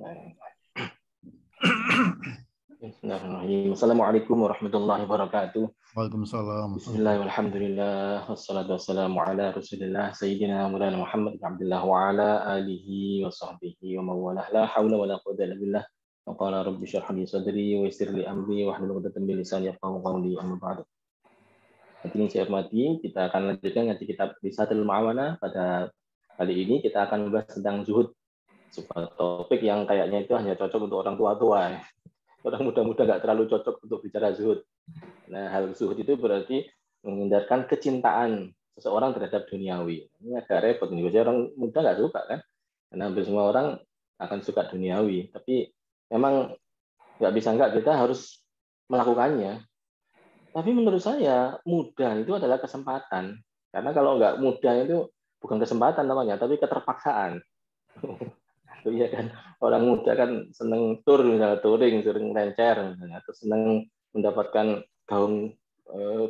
Bismillahirrahmanirrahim. Assalamualaikum warahmatullahi wabarakatuh. Waalaikumsalam. Bismillah, walhamdulillah, wassalatu wassalamu ala rasulillah, sayyidina Maulana Muhammad bin Abdullah wa ala alihi wa sahbihi wa mawalah. La hawla wa la quwwata illa billah. Wa qala rabbi syrah li sadri wa yassir li amri wa hlul 'uqdatam min lisani yafqahu qawli, amma ba'du. Ini saya hormati, kita akan lanjutkan ngaji kitab Risatul Ma'awana. Pada kali ini kita akan membahas tentang zuhud. Sebuah topik yang kayaknya itu hanya cocok untuk orang tua-tua. Orang muda-muda nggak terlalu cocok untuk bicara zuhud. Nah, hal zuhud itu berarti menghindarkan kecintaan seseorang terhadap duniawi. Ini agak repot nih. Biasanya orang muda nggak suka kan? Karena hampir semua orang akan suka duniawi. Tapi memang nggak bisa nggak, kita harus melakukannya. Tapi menurut saya muda itu adalah kesempatan. Karena kalau nggak muda itu bukan kesempatan namanya, tapi keterpaksaan. Iya kan, orang muda kan seneng tur, misalnya touring, sering lencer, misalnya, atau seneng mendapatkan gaung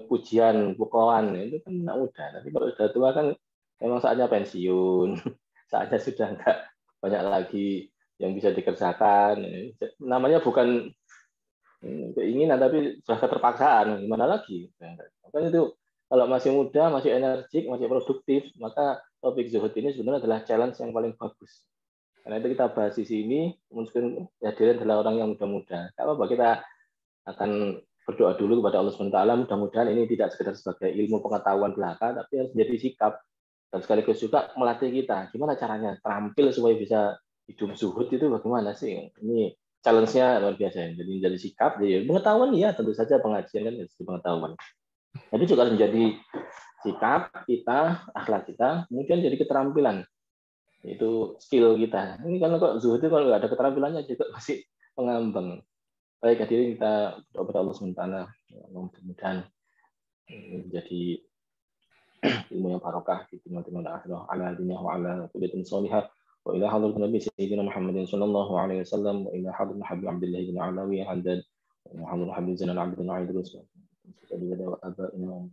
pujian, pukulan, itu kan anak muda. Tapi kalau sudah tua kan memang saatnya pensiun, saatnya sudah nggak banyak lagi yang bisa dikerjakan. Namanya bukan keinginan, tapi sudah keterpaksaan. Gimana lagi? Makanya itu kalau masih muda, masih energik, masih produktif, maka topik zuhud ini sebenarnya adalah challenge yang paling bagus. Karena itu kita bahas di sini, mungkin hadirin adalah orang yang muda-muda. Tidak apa-apa, kita akan berdoa dulu kepada Allah SWT. Mudah-mudahan ini tidak sekedar sebagai ilmu pengetahuan belaka, tapi harus menjadi sikap. Dan sekaligus juga melatih kita. Gimana caranya terampil supaya bisa hidup zuhud itu bagaimana sih? Ini challenge-nya luar biasa. Jadi menjadi sikap, jadi pengetahuan ya tentu saja pengajian kan jadi pengetahuan. Tapi juga harus menjadi sikap kita, akhlak kita, kemudian jadi keterampilan. Itu skill kita. Ini kalau kok zuhud itu kalau nggak ada keterampilannya juga masih pengambang. Baik, hadirin kita berdoa kepada Allah SWT. Mudah-mudahan menjadi ilmu yang barokah di timur-timur akhirah ala dunia wa ala kulitin salihah wa ila hadratin Nabi Sayyidina Muhammadin sallallahu alaihi wasallam wa ila hadratin Habib Abdullah bin Alawi Haddad wa hadratin Habib Zainal Abidin Aidrus wa abaina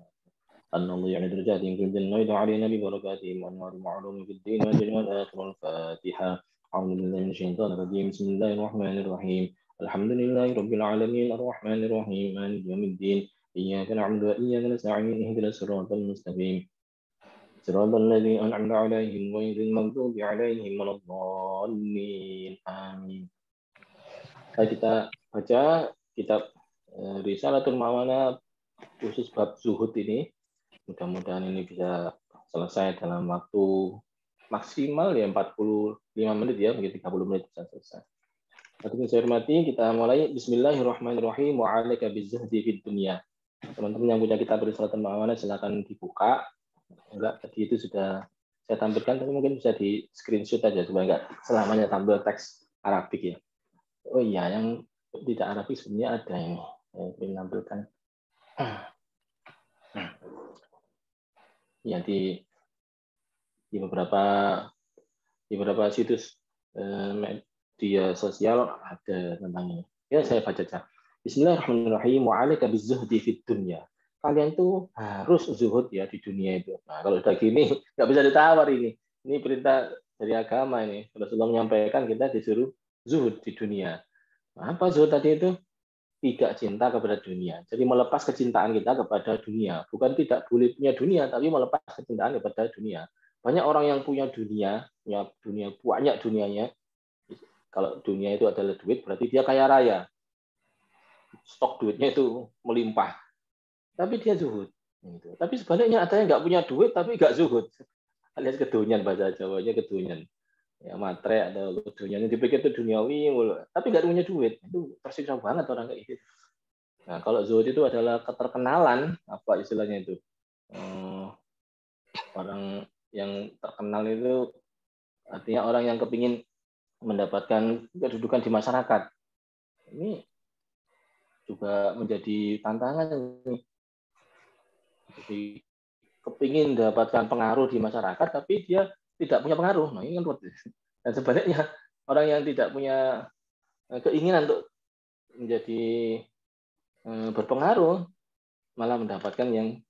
أن الله يعني درجاتهم في الجنة ويدعو علينا ببركاتهم وأنوار معلوم في الدين والدين والآخرة. الفاتحة. أعوذ بالله من الشيطان الرجيم. بسم الله الرحمن الرحيم. الحمد لله رب العالمين الرحمن الرحيم مالك يوم الدين إياك نعبد وإياك نستعين اهدنا الصراط المستقيم صراط الذين أنعمت عليهم غير المغضوب عليهم ولا الضالين آمين. Kita baca kitab Risalatul Ma'awana khusus bab zuhud ini. Mudah-mudahan ini bisa selesai dalam waktu maksimal ya 45 menit ya, mungkin 30 menit bisa selesai. Hadirin saya hormati, kita mulai. Bismillahirrahmanirrahim. Wa 'alaika bizuhdi fid dunya. Teman-teman yang punya kitab Risalatul Ma'awana silakan dibuka. Enggak, tadi itu sudah saya tampilkan, tapi mungkin bisa di screenshot aja supaya enggak selamanya tampil teks Arabik ya. Oh iya, yang tidak Arabik sebenarnya ada ini. Saya ingin menampilkan. Ya di beberapa situs media sosial ada tentang ini. Ya saya baca aja. Bismillahirrahmanirrahim. Wa 'alaika bizuhdi fid dunya. Kalian tuh harus zuhud ya di dunia itu. Nah, kalau udah gini nggak bisa ditawar ini. Ini perintah dari agama ini. Rasulullah menyampaikan kita disuruh zuhud di dunia. Nah, apa zuhud tadi itu? Tidak cinta kepada dunia. Jadi melepas kecintaan kita kepada dunia. Bukan tidak boleh punya dunia, tapi melepas kecintaan kepada dunia. Banyak orang yang punya dunia banyak dunianya. Kalau dunia itu adalah duit, berarti dia kaya raya. Stok duitnya itu melimpah. Tapi dia zuhud. Tapi sebaliknya ada yang nggak punya duit, tapi nggak zuhud. Alias kedunian, bahasa Jawanya kedunian. Ya matre ada dunianya dipikir itu duniawi, tapi nggak punya duit, itu tersiksa banget orang kayak gitu. Nah kalau zuhud itu adalah keterkenalan, apa istilahnya itu, orang yang terkenal itu artinya orang yang kepingin mendapatkan kedudukan di masyarakat. Ini juga menjadi tantangan. Jadi kepingin mendapatkan pengaruh di masyarakat, tapi dia tidak punya pengaruh. Nah ini kan dan sebaliknya orang yang tidak punya keinginan untuk menjadi berpengaruh malah mendapatkan yang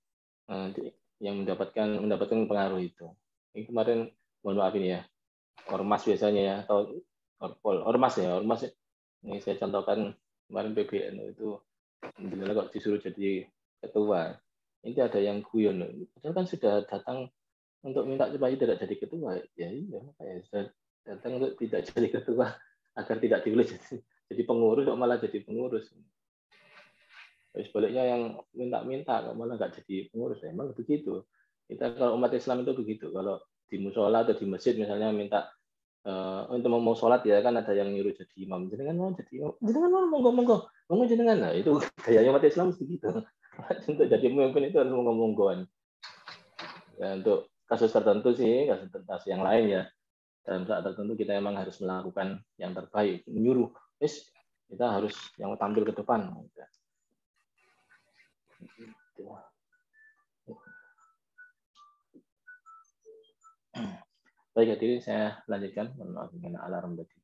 mendapatkan pengaruh itu. Ini kemarin mohon maaf ini ya, ormas biasanya ya, atau ormas ya, ormas. Ini saya contohkan kemarin PBNU itu, alhamdulillah kok disuruh jadi ketua. Ini ada yang guyon, padahal kan sudah datang untuk minta supaya tidak jadi ketua. Ya iya, makanya sudah datang untuk tidak jadi ketua agar tidak dipilih jadi pengurus, kok malah jadi pengurus. Terus sebaliknya yang minta-minta kok malah nggak jadi pengurus. Emang begitu. Kita kalau umat Islam itu begitu. Kalau di musola atau di masjid misalnya minta untuk mau sholat ya kan ada yang nyuruh jadi imam. Jenengan mau jadi imam, jenengan mau monggo jenengan. Nah itu gayanya umat Islam begitu. Untuk jadi pemimpin itu harus monggo-monggoan. Ya, untuk kasus tertentu sih, kasus yang lain ya, dalam saat tertentu kita memang harus melakukan yang terbaik, menyuruh, kita harus yang tampil ke depan. Baik, jadi saya lanjutkan. Maaf, dengan alarm tadi.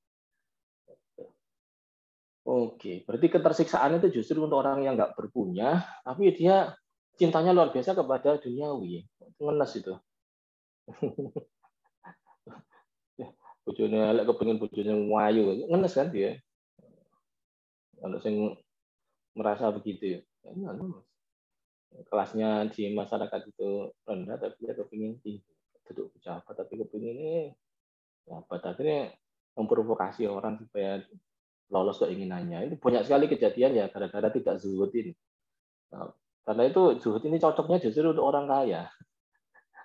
Oke, berarti ketersiksaan itu justru untuk orang yang nggak berpunya, tapi dia cintanya luar biasa kepada duniawi. Ngenes itu. Bojone elek kepengin bojone wayu, ngenes kan dia. Kalau sing merasa begitu ya. Kelasnya di masyarakat itu rendah, tapi dia kepingin tinggi. Duduk pejabat, tapi kepingin ini pejabat. Akhirnya memprovokasi orang supaya lolos keinginannya. Itu banyak sekali kejadian ya, gara-gara tidak zuhud ini. Nah, karena itu zuhud ini cocoknya justru untuk orang kaya.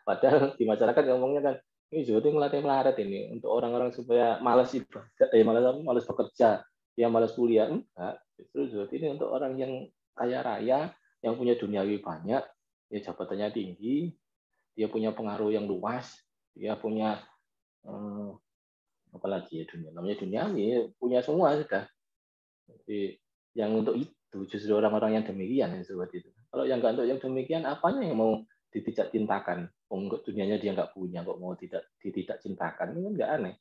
Padahal di masyarakat ngomongnya kan, ini zuhud ini melatih melarat ini. Untuk orang-orang supaya malas ibadah, malas bekerja, dia malas kuliah. Enggak, justru zuhud ini untuk orang yang kaya raya, yang punya duniawi banyak, ya jabatannya tinggi, dia punya pengaruh yang luas, dia punya apalagi ya dunia, namanya duniawi, punya semua sudah. Jadi yang untuk itu justru orang-orang yang demikian yang seperti itu. Kalau yang nggak untuk yang demikian, apanya yang mau tidak cintakan? Untuk dunianya dia nggak punya, kok mau tidak cintakan? Ini kan nggak aneh.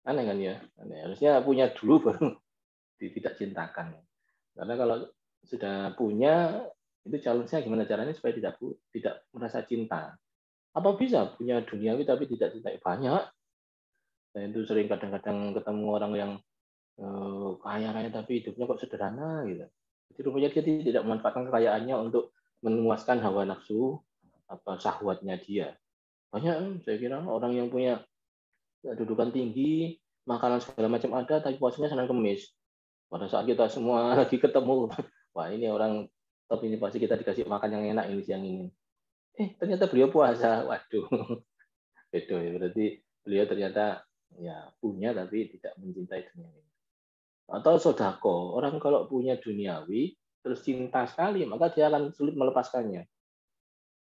Aneh kan ya? Aneh. Harusnya punya dulu baru tidak cintakan. Karena kalau sudah punya, itu challenge-nya gimana caranya supaya tidak merasa cinta. Apa bisa punya duniawi tapi tidak cinta? Banyak. Dan itu sering kadang-kadang ketemu orang yang kaya raya tapi hidupnya kok sederhana gitu. Jadi rupanya dia tidak memanfaatkan kekayaannya untuk memuaskan hawa nafsu atau syahwatnya dia. Banyak saya kira orang yang punya kedudukan tinggi, makanan segala macam ada, tapi puasanya Senin Kemis. Pada saat kita semua lagi ketemu, wah ini orang top ini pasti kita dikasih makan yang enak ini siang ini. Ternyata beliau puasa, waduh, beda ya. Berarti beliau ternyata ya punya tapi tidak mencintai dunia ini. Atau sodako, orang kalau punya duniawi terus cinta sekali maka dia akan sulit melepaskannya.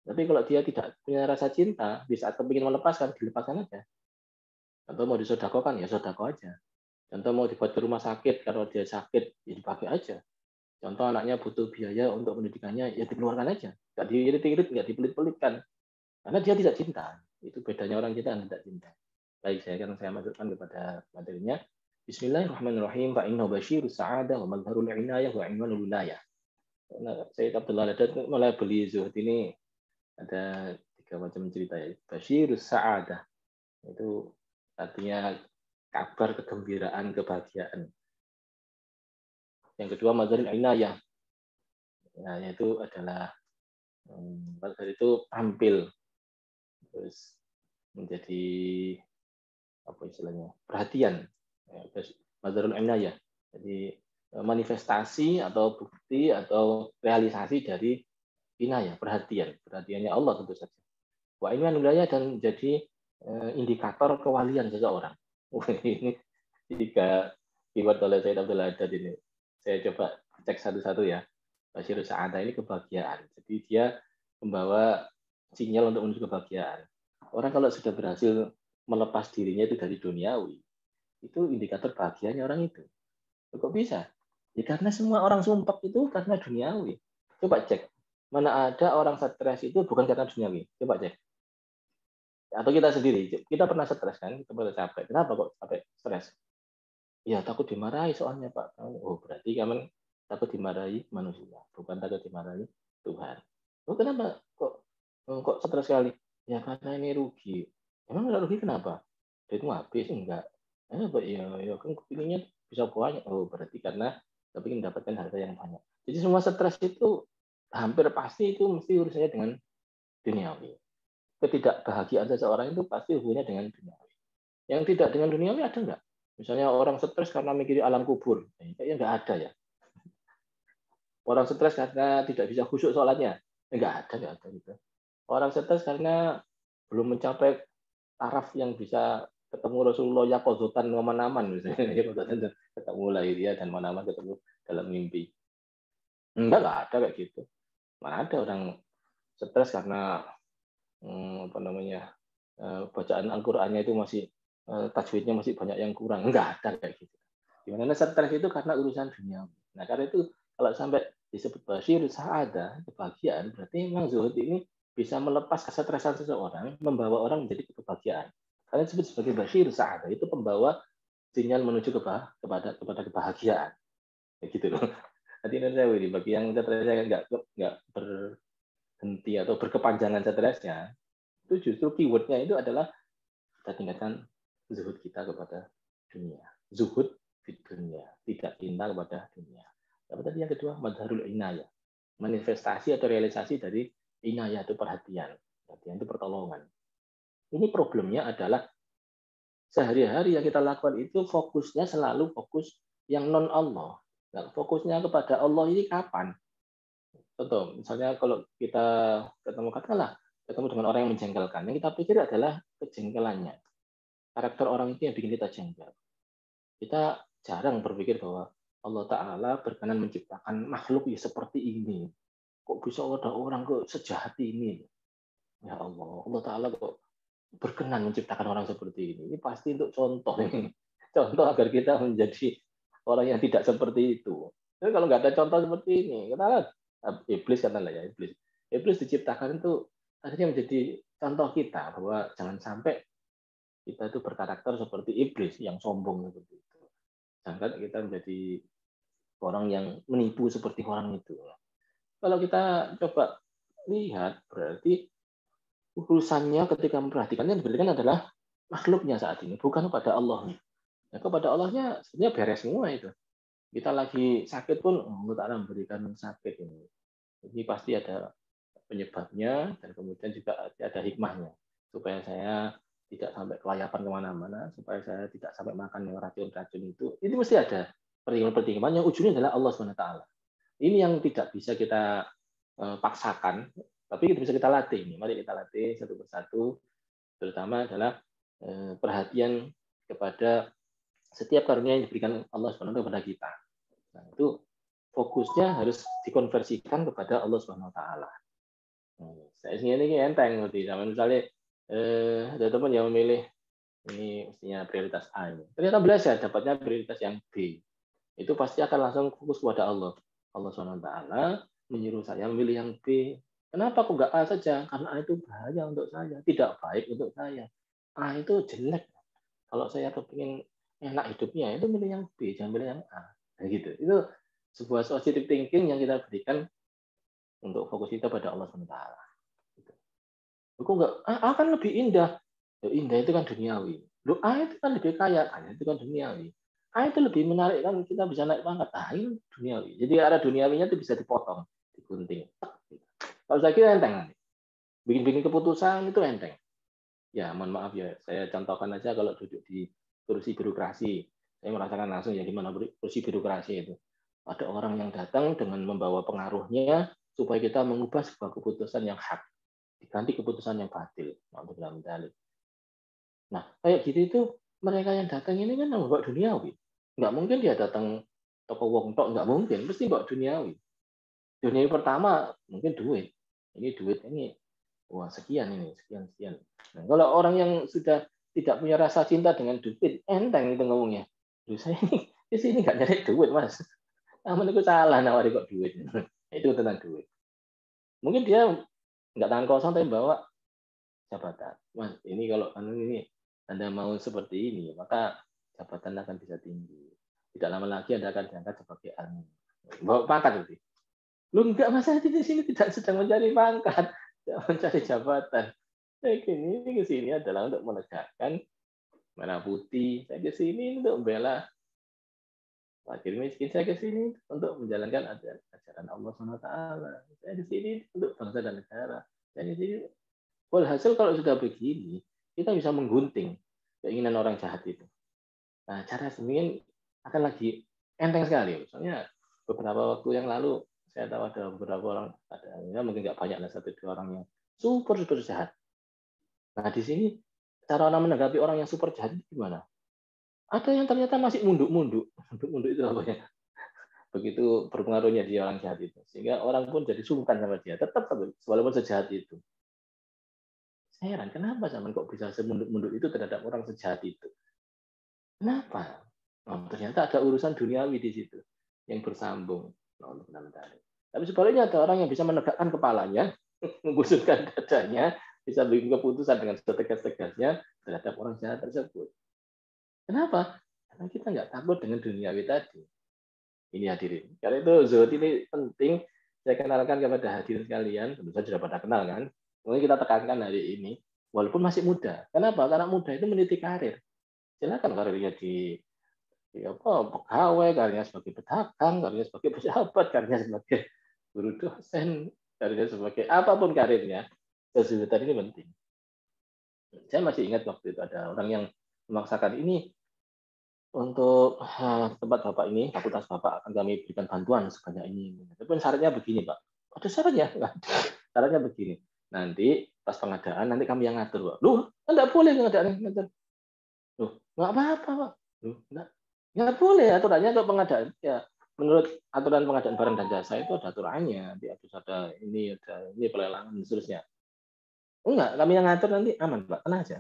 Tapi kalau dia tidak punya rasa cinta, di saat kepingin melepaskan, dilepaskan aja. Atau mau disodakokan ya sodako aja. Contoh mau dibuat ke rumah sakit, kalau dia sakit ya dipakai aja. Contoh anaknya butuh biaya untuk pendidikannya ya dikeluarkan aja. Nggak diirit-irit, nggak dipelit-pelitkan. Karena dia tidak cinta. Itu bedanya orang cinta dan tidak cinta. Baik, saya masukkan kepada materinya. Bismillahirrahmanirrahim. Fa inna basyirus sa'adah wa madharul inayah wa imanul wilayah. Nah, Sayyid Abdullah Haddad mulai beli zuhud ini ada 3 macam cerita ya. Basyirus sa'adah itu artinya kabar kegembiraan, kebahagiaan. Yang kedua madharul inayah. Nah, yaitu adalah pada itu tampil terus menjadi apa istilahnya perhatian, madharul inayah. Jadi manifestasi atau bukti atau realisasi dari inayah, perhatiannya Allah tentu saja. Wah ini wilayah dan jadi indikator kewalian seseorang. Ini 3 keyword oleh Sayyid Abdullah Haddad ini. Saya coba cek satu-satu ya. Basyirus sa'adah ini kebahagiaan. Jadi dia membawa sinyal untuk menuju kebahagiaan. Orang kalau sudah berhasil melepas dirinya itu dari duniawi, itu indikator bahagianya orang itu. Kok bisa? Ya karena semua orang sumpah itu karena duniawi. Coba cek. Mana ada orang stres itu bukan karena duniawi. Coba cek. Atau kita sendiri. Kita pernah stres kan? Kita pernah capek. Kenapa kok capek stres? Ya takut dimarahi soalnya Pak. Oh berarti kamu takut dimarahi manusia. Bukan takut dimarahi Tuhan. Oh kenapa? Kok stres sekali? Ya karena ini rugi. Emang nggak rugi kenapa? Duitmu habis? Enggak. Ya kan kepinginnya bisa banyak. Oh, berarti karena kepingin mendapatkan harta yang banyak. Jadi semua stres itu hampir pasti itu mesti urusannya dengan duniawi. Ketidakbahagiaan seseorang itu pasti hubungannya dengan duniawi. Yang tidak dengan duniawi ada nggak? Misalnya orang stres karena mikirin alam kubur, kayaknya nggak ada ya. Orang stres karena tidak bisa khusyuk sholatnya, nggak ada gitu. Orang stres karena belum mencapai taraf yang bisa ketemu Rasulullah yaqozotan manaman misalnya ketemu lah dia dan manaman ketemu dalam mimpi. Nggak ada kayak gitu. Mana ada orang stres karena apa namanya bacaan Al-Qur'annya itu masih tajwidnya masih banyak yang kurang. Nggak ada kayak gitu. Dimana stres itu karena urusan dunia. Nah, karena itu kalau sampai disebut basyir sa'adah, kebahagiaan, berarti memang zuhud ini bisa melepas kesetresan seseorang, membawa orang menjadi kebahagiaan. Karena disebut sebagai basyir sa'adah, itu pembawa sinyal menuju kepada kebahagiaan. Kayak gitu loh. Nanti saya ini bagi yang stresnya nggak berhenti atau berkepanjangan stresnya, itu justru keywordnya itu adalah kita tingkatkan zuhud kita kepada dunia. Zuhud di dunia, tidak cinta kepada dunia. Apa tadi yang kedua? Madharul inayah. Manifestasi atau realisasi dari inayah itu perhatian. Perhatian itu pertolongan. Ini problemnya adalah sehari-hari yang kita lakukan itu fokusnya selalu fokus yang non Allah. Nah, fokusnya kepada Allah ini kapan? Contoh, misalnya kalau kita ketemu dengan orang yang menjengkelkan, yang kita pikir adalah kejengkelannya. Karakter orang itu yang bikin kita jengkel. Kita jarang berpikir bahwa Allah Ta'ala berkenan menciptakan makhluk ya seperti ini. Kok bisa ada orang kok sejahat ini? Ya Allah, Allah Ta'ala kok berkenan menciptakan orang seperti ini. Ini pasti untuk contoh ini. Contoh agar kita menjadi orang yang tidak seperti itu. Tapi kalau nggak ada contoh seperti ini, katakanlah iblis katakanlah ya iblis. Iblis diciptakan itu akhirnya menjadi contoh kita bahwa jangan sampai kita itu berkarakter seperti iblis yang sombong seperti itu. Jangan kita menjadi orang yang menipu seperti orang itu. Kalau kita coba lihat, berarti urusannya ketika memperhatikannya diberikan adalah makhluknya saat ini, bukan kepada Allah. Nah, kepada Allahnya sebenarnya beres semua itu. Kita lagi sakit pun, Allah Ta'ala memberikan sakit ini. Ini pasti ada penyebabnya, dan kemudian juga ada hikmahnya. Supaya saya tidak sampai kelayapan kemana-mana, supaya saya tidak sampai makan yang racun-racun itu. Ini mesti ada pertimbangan yang ujungnya adalah Allah SWT. Ini yang tidak bisa kita paksakan, tapi kita bisa kita latih. Mari kita latih satu persatu, terutama adalah perhatian kepada setiap karunia yang diberikan Allah SWT kepada kita. Nah, itu fokusnya harus dikonversikan kepada Allah SWT. Saya ini enteng berarti. Misalnya ada teman yang memilih ini mestinya prioritas A ini. Ternyata belajar dapatnya prioritas yang B. Itu pasti akan langsung fokus kepada Allah. Allah SWT menyuruh saya memilih yang B. Kenapa kok nggak A saja? Karena A itu bahaya untuk saya, tidak baik untuk saya. A itu jelek. Kalau saya kepingin enak hidupnya, itu milih yang B, jangan milih yang A. Nah, gitu. Itu sebuah positive thinking yang kita berikan untuk fokus kita pada Allah SWT. Gitu. Kok nggak? A kan lebih indah. Indah itu kan duniawi. Loh, A itu kan lebih kaya itu kan duniawi. A itu lebih menarik kan kita bisa naik pangkat. Ini duniawi. Jadi arah duniawinya itu bisa dipotong, digunting. Kalau saya kira enteng nanti. Bikin keputusan itu enteng. Ya, mohon maaf ya. Saya contohkan aja kalau duduk di kursi birokrasi. Saya merasakan langsung ya gimana kursi birokrasi itu. Ada orang yang datang dengan membawa pengaruhnya supaya kita mengubah sebuah keputusan yang hak. Diganti keputusan yang batil. Nah, kayak gitu itu mereka yang datang ini kan membawa duniawi. Nggak mungkin dia datang toko wong tok, nggak mungkin. Pasti bawa duniawi. Duniawi pertama mungkin duit. Ini duit ini, wah sekian ini, sekian. Nah, kalau orang yang sudah tidak punya rasa cinta dengan duit, enteng itu ngomongnya. Duh, saya ini di sini nggak nyari duit, Mas. Namun itu salah nawari kok duit. Itu tentang duit. Mungkin dia nggak tangan kosong tapi bawa jabatan. Mas, ini kalau ini Anda mau seperti ini, maka jabatan akan bisa tinggi. Tidak lama lagi Anda akan diangkat sebagai admin. Bawa pangkat nanti. Lu enggak, Mas, saya di sini tidak sedang mencari pangkat, tidak mencari jabatan. Ini ke sini adalah untuk menegakkan merah putih. Saya ke sini untuk membela fakir miskin. Saya ke sini untuk menjalankan ajaran Allah SWT. Saya di sini untuk bangsa dan negara. Saya di sini. Walhasil kalau sudah begini, kita bisa menggunting keinginan orang jahat itu. Nah, cara sembunyi akan lagi enteng sekali. Misalnya beberapa waktu yang lalu saya tahu ada beberapa orang, ya mungkin nggak banyak, satu dua orang yang super jahat. Nah, di sini cara orang menanggapi orang yang super jahat itu gimana? Ada yang ternyata masih munduk-munduk. Munduk-munduk itu apa ya? Begitu berpengaruhnya dia orang jahat itu. Sehingga orang pun jadi sungkan sama dia. Tetap walaupun sejahat itu. Saya heran, kenapa zaman kok bisa semunduk-munduk itu terhadap orang sejahat itu? Kenapa? Oh, ternyata ada urusan duniawi di situ yang bersambung. Tapi sebaliknya ada orang yang bisa menegakkan kepalanya, membusukkan dadanya, bisa bikin keputusan dengan setegas-tegasnya terhadap orang jahat tersebut. Kenapa? Karena kita nggak takut dengan duniawi tadi. Ini hadirin. Karena itu zuhud ini penting. Saya kenalkan kepada hadirin sekalian. Tentu saja sudah pada kenal kan. Mungkin kita tekankan hari ini. Walaupun masih muda. Kenapa? Karena muda itu meniti karir. Silakan karirnya di pegawai, karirnya sebagai pedagang, karirnya sebagai pejabat, karirnya sebagai guru dosen, karirnya sebagai apapun karirnya. Kesulitan ini penting. Saya masih ingat waktu itu ada orang yang memaksakan ini untuk tempat Bapak ini, fakultas Bapak akan kami berikan bantuan sebanyak ini. Tapi syaratnya begini, Pak. Ada syaratnya? Syaratnya begini. Nanti pas pengadaan, nanti kami yang ngatur, Pak. Loh, enggak boleh pengadaan ngatur. Loh, enggak apa-apa, Pak. Loh, enggak boleh aturannya untuk pengadaan. Ya, menurut aturan pengadaan barang dan jasa itu ada aturannya. Nanti harus ada ini pelelangan dan seterusnya. Enggak, kami yang ngatur nanti aman, Pak. Tenang aja.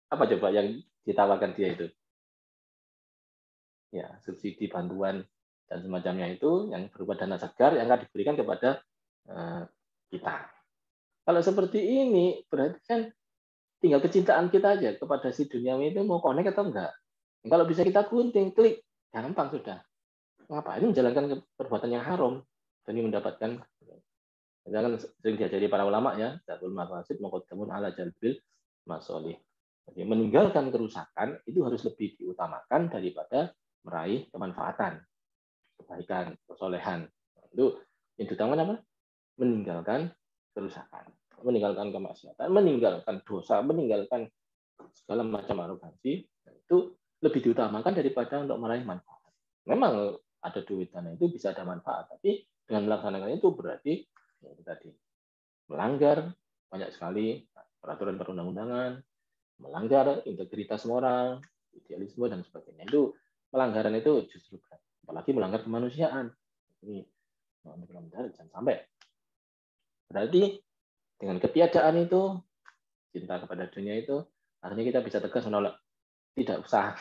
Apa coba yang ditawarkan dia itu? Ya, subsidi, bantuan dan semacamnya itu yang berupa dana segar yang akan diberikan kepada kita. Kalau seperti ini berarti kan tinggal kecintaan kita aja kepada si duniawi itu mau connect atau enggak. Kalau bisa kita gunting, klik, gampang sudah. Ngapain menjalankan perbuatan yang haram demi mendapatkan, kan sering diajari para ulama ya, zatul mafasid muqaddamun ala jalbil masolih. Jadi meninggalkan kerusakan itu harus lebih diutamakan daripada meraih kemanfaatan, kebaikan, kesolehan. Itu yang diutamakan apa? Meninggalkan kerusakan, meninggalkan kemaksiatan, meninggalkan dosa, meninggalkan segala macam arogansi. Itu lebih diutamakan daripada untuk meraih manfaat. Memang ada duit dana itu bisa ada manfaat, tapi dengan melaksanakan itu berarti ya, tadi melanggar banyak sekali peraturan perundang-undangan, melanggar integritas moral, idealisme dan sebagainya. Itu pelanggaran itu justru berat. Apalagi melanggar kemanusiaan. Ini mudah-mudahan jangan sampai. Berarti dengan ketiadaan itu, cinta kepada dunia itu, artinya kita bisa tegas menolak. Tidak usah.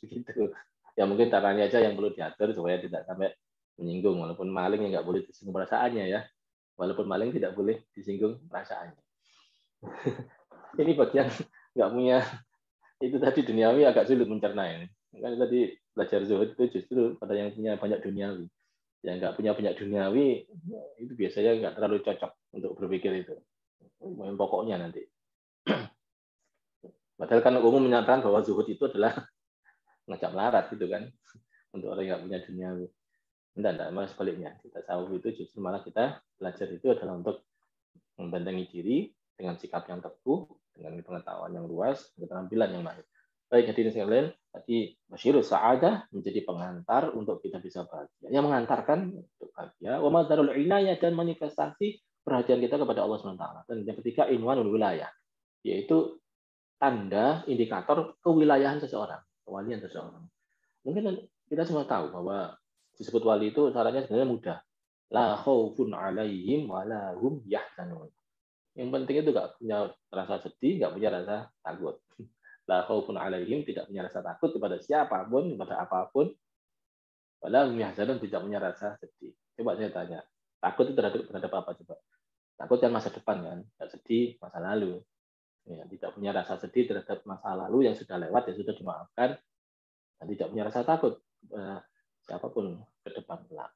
Gitu. Ya mungkin caranya aja yang perlu diatur supaya tidak sampai menyinggung. Walaupun maling yang nggak boleh disinggung perasaannya ya. Walaupun maling tidak boleh disinggung perasaannya. Ini bagian nggak punya itu tadi duniawi agak sulit mencerna ini. Kan tadi belajar zuhud itu justru pada yang punya banyak duniawi. Yang nggak punya banyak duniawi itu biasanya nggak terlalu cocok untuk berpikir itu. Yang pokoknya nanti. Padahal kan umum menyatakan bahwa zuhud itu adalah ngajak melarat gitu kan untuk orang yang nggak punya duniawi. Enggak, malah sebaliknya. Kita tahu itu justru malah kita belajar itu adalah untuk membentengi diri dengan sikap yang teguh, dengan pengetahuan yang luas, keterampilan yang baik. Baik, hadirin sekalian, tadi Masyirus Sa'adah menjadi pengantar untuk kita bisa bahagia. Yang mengantarkan untuk bahagia, wa mazharul inayah dan manifestasi perhatian kita kepada Allah SWT. Dan yang ketiga, inwanul wilayah, yaitu tanda indikator kewilayahan seseorang, kewalian seseorang. Mungkin kita semua tahu bahwa disebut wali itu caranya sebenarnya mudah. La khaufun 'alaihim wa la hum yahzanun. Yang penting itu nggak punya rasa sedih, nggak punya rasa takut. La khaufun 'alaihim, tidak punya rasa takut kepada siapapun, kepada apapun. Wa la hum yahzanun, tidak punya rasa sedih. Coba saya tanya, takut itu terhadap apa coba? Takut kan masa depan kan, nggak sedih masa lalu. Ya, tidak punya rasa sedih terhadap masa lalu yang sudah lewat, yang sudah dimaafkan, dan tidak punya rasa takut siapapun ke depan kelak.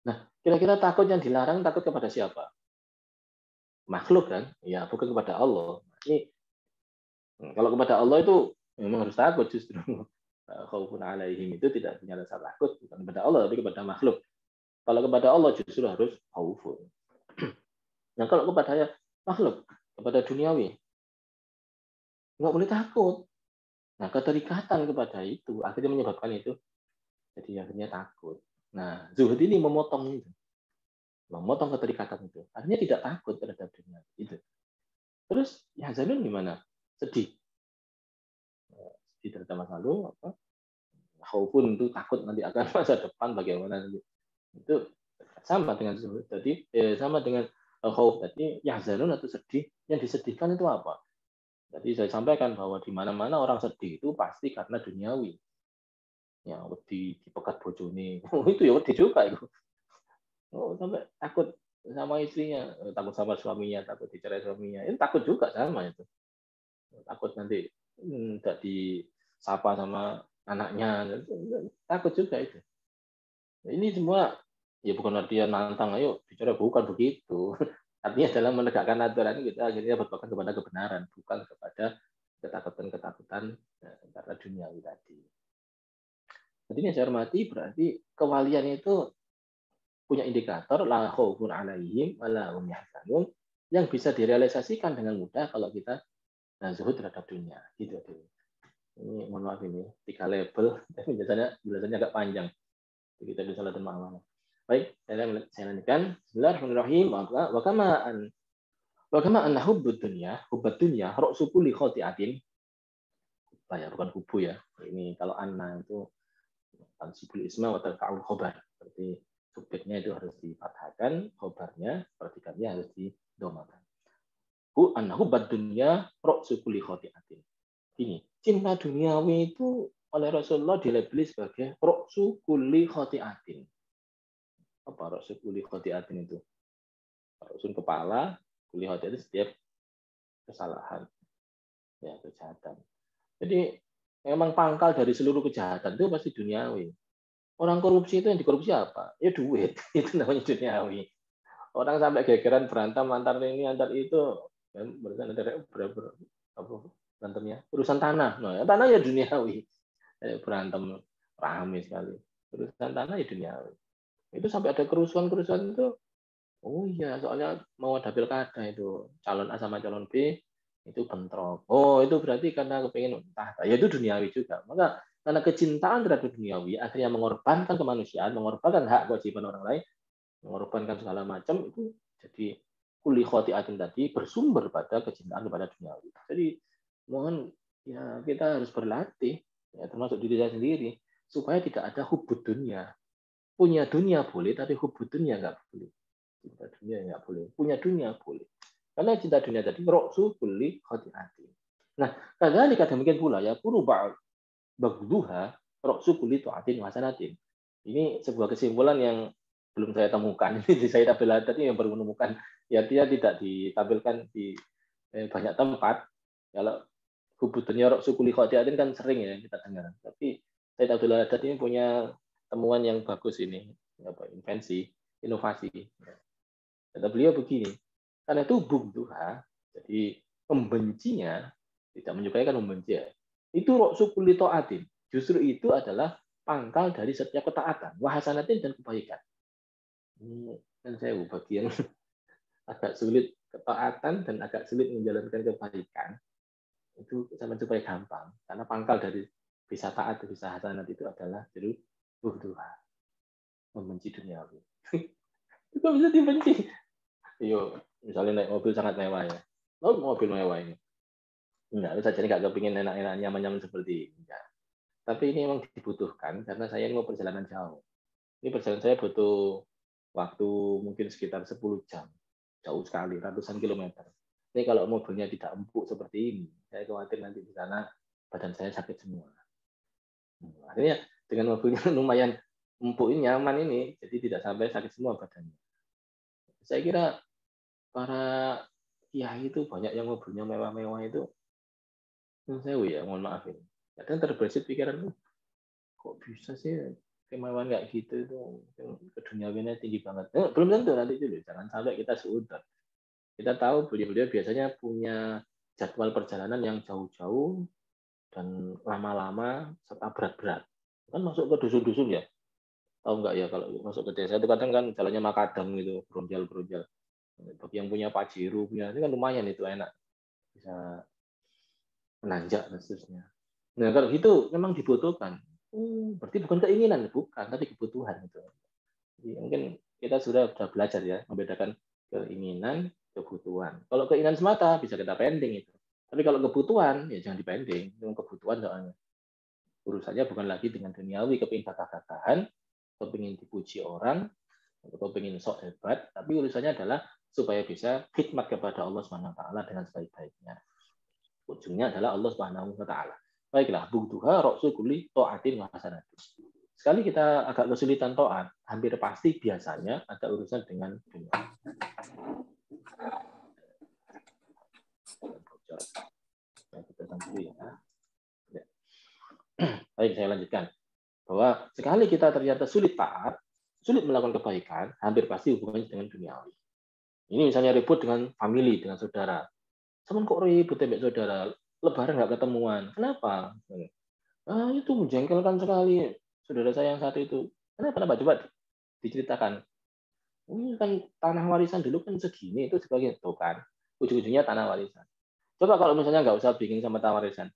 Nah, kira-kira takut yang dilarang takut kepada siapa? Makhluk kan? Ya, bukan kepada Allah. Ini Kalau kepada Allah itu memang harus takut justru. Khaufun alaihim itu tidak punya rasa takut bukan kepada Allah tapi kepada makhluk. Kalau kepada Allah justru harus khaufun. Nah kalau kepada makhluk, kepada duniawi, nggak boleh takut. Nah keterikatan kepada itu akhirnya menyebabkan itu jadi akhirnya takut. Nah zuhud ini memotong itu, memotong keterikatan itu. Akhirnya tidak takut terhadap dunia itu. Terus ya Zanun gimana? Sedih. Sedih terhadap masa lalu, apa? Khaufun itu takut nanti akan masa depan bagaimana nanti. Itu sama dengan zuhud tadi, sama dengan khauf tadi, yahzanun atau sedih. Yang disedihkan itu apa? Jadi saya sampaikan bahwa di mana-mana orang sedih itu pasti karena duniawi. Ya, wedi dipekat bojone. Oh, itu ya wedi juga itu. Oh, sampai takut sama istrinya, takut sama suaminya, takut dicerai suaminya. Itu takut juga sama itu. Takut nanti tidak disapa sama anaknya. Takut juga itu. Ini semua ya bukan artian nantang, ayo bicara bukan begitu. Artinya dalam menegakkan aturan kita akhirnya berpegang kepada kebenaran, bukan kepada ketakutan-ketakutan karena duniawi tadi. Jadi yang saya hormati berarti kewalian itu punya indikator la khaufun alaihim wala hum yahzanun yang bisa direalisasikan dengan mudah kalau kita zuhud terhadap dunia. Gitu. Ini mohon maaf ini 3 label, tapi biasanya agak panjang. Kita bisa lihat makna. Baik, saya lanjutkan. Bismillahirrahmanirrahim. Wa kama anna hubbud dunya, hubbat dunya, ra'su kulli khati'atin. Bukan hubu ya. Ini kalau anna itu tansibul isma wa tarfa'ul khobar. Seperti subjeknya itu harus difathahkan, khobarnya, predikannya harus didomakan. Anna hubbad dunya, ra'su kulli khati'atin. Ini, cinta duniawi itu oleh Rasulullah dilabeli sebagai ra'su kulli khati'atin. Apa ra'su kulli khati'atin itu? Ra'sun kepala, kulli khati'atin setiap kesalahan. Ya, kejahatan. Jadi memang pangkal dari seluruh kejahatan itu pasti duniawi. Orang korupsi itu yang dikorupsi apa? Ya duit. Itu namanya duniawi. Orang sampai gegeran berantem antar ini antar itu, berurusan berantemnya urusan tanah. Nah, tanah ya duniawi. Berantem ramai sekali. Urusan tanah ya duniawi. Itu sampai ada kerusuhan-kerusuhan itu. Oh iya, soalnya mau ada pilkada itu calon A sama calon B itu bentrok. Oh itu berarti karena kepingin tahta. Ya itu duniawi juga. Maka karena kecintaan terhadap duniawi akhirnya mengorbankan kemanusiaan, mengorbankan hak kewajiban orang lain, mengorbankan segala macam itu jadi kuli khotiatin tadi bersumber pada kecintaan kepada duniawi. Jadi mohon ya kita harus berlatih ya termasuk diri saya sendiri supaya tidak ada hubud dunia. Punya dunia boleh tapi hubud dunia nggak boleh. Cinta dunia nggak boleh. Punya dunia boleh. Karena cinta dunia tadi roksu kulli khotiati. Nah, kadzalika demikian pula ya kuru bagduha roksu kulli taatin wasanatin. Ini sebuah kesimpulan yang belum saya temukan. Ini saya tabel tadi yang baru menemukan. Ya dia tidak ditampilkan di banyak tempat. Kalau hubudnya roksu kulli khotiatin kan sering ya kita dengar. Tapi saya tabel ini punya temuan yang bagus ini. Invensi, inovasi. Kata beliau begini, karena itu bugduha, jadi membencinya, tidak menyukai kan membenci ya. Itu roksu kulli taatin. Justru itu adalah pangkal dari setiap ketaatan, wahasanatin dan kebaikan. Ini kan saya bagian agak sulit ketaatan dan agak sulit menjalankan kebaikan. Itu sama supaya gampang, karena pangkal dari bisa taat, bisa hasanat itu adalah jadi bugduha, membenci duniawi. Itu bisa dibenci. Yo, misalnya naik mobil sangat mewah ya. Oh, mobil mewah ini. Enggak, saya jadi nggak kepingin enak-enak, nyaman-nyaman seperti ini. Enggak. Tapi ini memang dibutuhkan karena saya mau perjalanan jauh. Ini perjalanan saya butuh waktu mungkin sekitar 10 jam. Jauh sekali, ratusan kilometer. Ini kalau mobilnya tidak empuk seperti ini, saya khawatir nanti di sana badan saya sakit semua. Akhirnya dengan mobilnya lumayan empuk ini, nyaman ini, jadi tidak sampai sakit semua badannya. Saya kira para kiai itu banyak yang mobilnya mewah-mewah itu. Saya ya, mohon maaf ini. Kadang terbersit pikiran kok bisa sih kemewahan kayak gitu itu keduniawiannya tinggi banget. Belum tentu nanti itu, jangan sampai kita seudon. Kita tahu beliau-beliau biasanya punya jadwal perjalanan yang jauh-jauh dan lama-lama serta berat-berat. Kan masuk ke dusun-dusun ya. Tahu nggak ya kalau masuk ke desa itu kadang kan jalannya makadam gitu, beronjal-beronjal. Bagi yang punya Pajero punya ini kan lumayan itu enak, bisa menanjak dan seterusnya. Nah kalau gitu memang dibutuhkan. Berarti bukan keinginan, bukan, tapi kebutuhan itu. Jadi mungkin kita sudah belajar ya membedakan keinginan, kebutuhan. Kalau keinginan semata bisa kita pending itu. Tapi kalau kebutuhan ya jangan dipending. Itu kebutuhan soalnya. Urusannya bukan lagi dengan duniawi, kepingin gagah-gagahan, kepingin dipuji orang, atau kepingin sok hebat, tapi urusannya adalah supaya bisa khidmat kepada Allah Subhanahu wa taala dengan sebaik-baiknya. Ujungnya adalah Allah Subhanahu wa taala. Baiklah, bugduha ra'su kulli ta'atin wa hasanati. Sekali kita agak kesulitan taat, hampir pasti biasanya ada urusan dengan dunia. Kita tunggu ya. Baik, saya lanjutkan. Bahwa sekali kita ternyata sulit taat, sulit melakukan kebaikan, hampir pasti hubungannya dengan duniawi. Ini misalnya ribut dengan family, dengan saudara. Cuman kok ribut dengan saudara? Lebaran nggak ketemuan. Kenapa? Itu menjengkelkan sekali. Saudara saya yang satu itu. Kenapa? Coba diceritakan. Ini kan tanah warisan dulu kan segini, itu sebagai itu kan. Ujung-ujungnya tanah warisan. Coba kalau misalnya nggak usah bikin sama tanah warisan.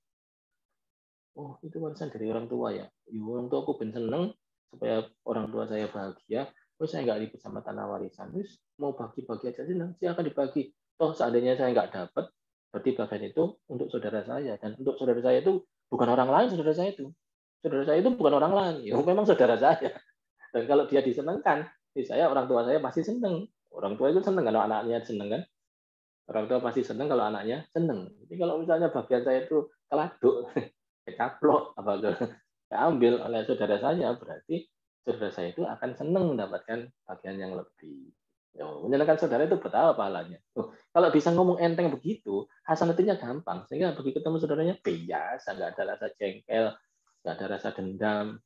Oh, itu warisan dari orang tua ya. Orang tua aku ben seneng supaya orang tua saya bahagia. Terus saya nggak ribut sama tanah warisan. Terus mau bagi-bagi aja senang. Silakan dibagi. Toh seandainya saya nggak dapat, berarti bagian itu untuk saudara saya. Dan untuk saudara saya itu bukan orang lain, saudara saya itu. Saudara saya itu bukan orang lain. Ya, memang saudara saya. Dan kalau dia disenangkan, saya orang tua saya pasti seneng. Orang tua itu seneng kalau anaknya seneng kan. Orang tua pasti seneng kalau anaknya seneng. Jadi kalau misalnya bagian saya itu keladuk, kecaplok, ambil oleh saudara saya, berarti saudara saya itu akan senang mendapatkan bagian yang lebih. Menyenangkan saudara itu betapa pahalanya. Kalau bisa ngomong enteng begitu, hasanatinya gampang. Sehingga begitu ketemu saudaranya biasa, nggak ada rasa jengkel, nggak ada rasa dendam,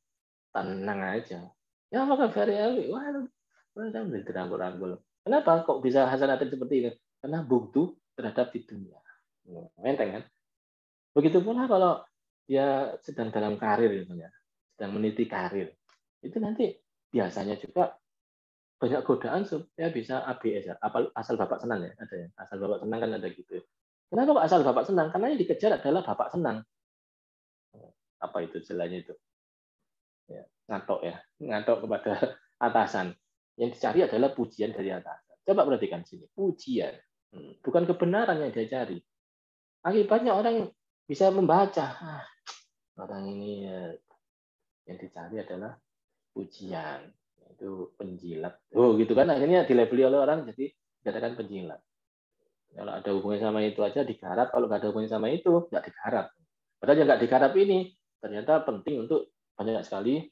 tenang aja. Ya maka Ferry, wah, saya udah dirangkul-rangkul. Kenapa kok bisa hasanatin seperti ini? Karena bukti terhadap di dunia. Enteng kan? Begitu pula kalau dia sedang dalam karir, misalnya, sedang meniti karir, itu nanti biasanya juga banyak godaan supaya bisa ABS ya. Asal bapak senang ya, ada ya. Asal bapak senang kan ada gitu. Kenapa kok asal bapak senang? Karena yang dikejar adalah bapak senang. Apa itu istilahnya itu? Ya, ngatok ya, ngatok kepada atasan. Yang dicari adalah pujian dari atasan. Coba perhatikan sini, pujian, bukan kebenaran yang dia cari. Akibatnya orang bisa membaca, orang ini yang dicari adalah pujian, itu penjilat. Oh gitu kan, akhirnya dilabeli oleh orang jadi dikatakan penjilat. Kalau ada hubungan sama itu aja digarap, kalau nggak ada hubungan sama itu nggak digarap. Padahal yang nggak digarap ini ternyata penting untuk banyak sekali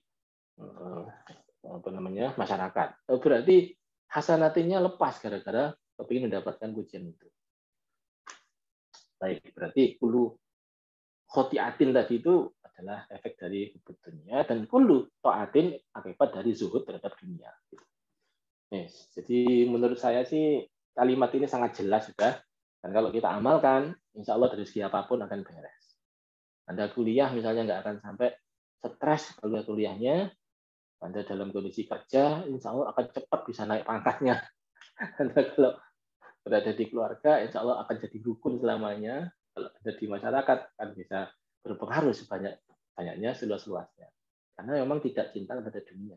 masyarakat. Berarti hasanatinya lepas gara-gara kepingin mendapatkan pujian itu. Baik, berarti kullu khotiatin tadi itu adalah efek dari hubud dunia, dan kullu taatin akibat dari zuhud terhadap dunia. Yes. Jadi menurut saya sih kalimat ini sangat jelas sudah, dan kalau kita amalkan, insya Allah dari segi apapun akan beres. Anda kuliah misalnya nggak akan sampai stres kalau kuliahnya. Anda dalam kondisi kerja, insya Allah akan cepat bisa naik pangkatnya. Anda kalau berada di keluarga, insya Allah akan jadi rukun selamanya. Kalau ada di masyarakat, akan bisa berpengaruh sebanyak-banyaknya, seluas-luasnya. Karena memang tidak cinta kepada dunia.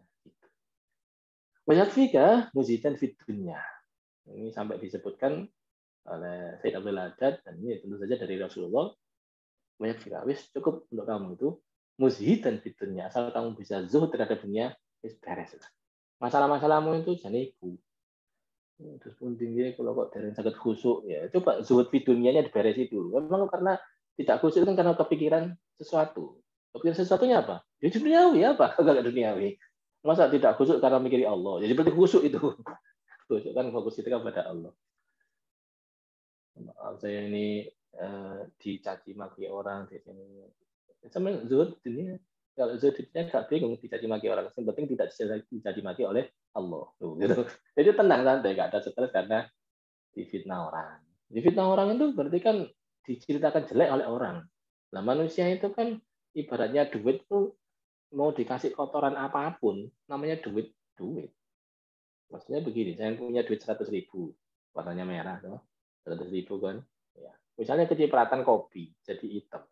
Banyak fika muzidan fit dunia. Ini sampai disebutkan oleh Sayyid Abdul Haddad, dan ini tentu saja dari Rasulullah. Banyak fika, wis cukup untuk kamu itu muzidan fit dunia. Asal kamu bisa zuhud terhadap dunia, wis beres. Masalah-masalahmu itu jangan ibu. Terus pun tinggi kalau kok dari sakit khusuk ya coba zuhud di dunianya diberesi dulu. Memang karena tidak khusuk kan karena kepikiran sesuatu. Kepikiran sesuatunya apa? Ya duniawi apa? Enggak duniawi. Masa tidak khusuk karena mikiri Allah? Jadi seperti khusuk itu. Khusuk kan fokus itu kepada Allah. Maaf saya ini dicaci maki orang di sini. Sama zuhud dunia. Kalau zuhudnya nggak bingung dicaci maki orang. Yang penting tidak dicaci maki oleh Allah. Gitu. Jadi tenang santai, nggak ada stres karena difitnah orang. Difitnah orang itu berarti kan diceritakan jelek oleh orang. Nah, manusia itu kan ibaratnya duit tuh mau dikasih kotoran apapun, namanya duit, duit. Maksudnya begini, saya punya duit 100.000, warnanya merah, tuh. 100.000 kan. Ya. Misalnya kecipratan kopi, jadi hitam.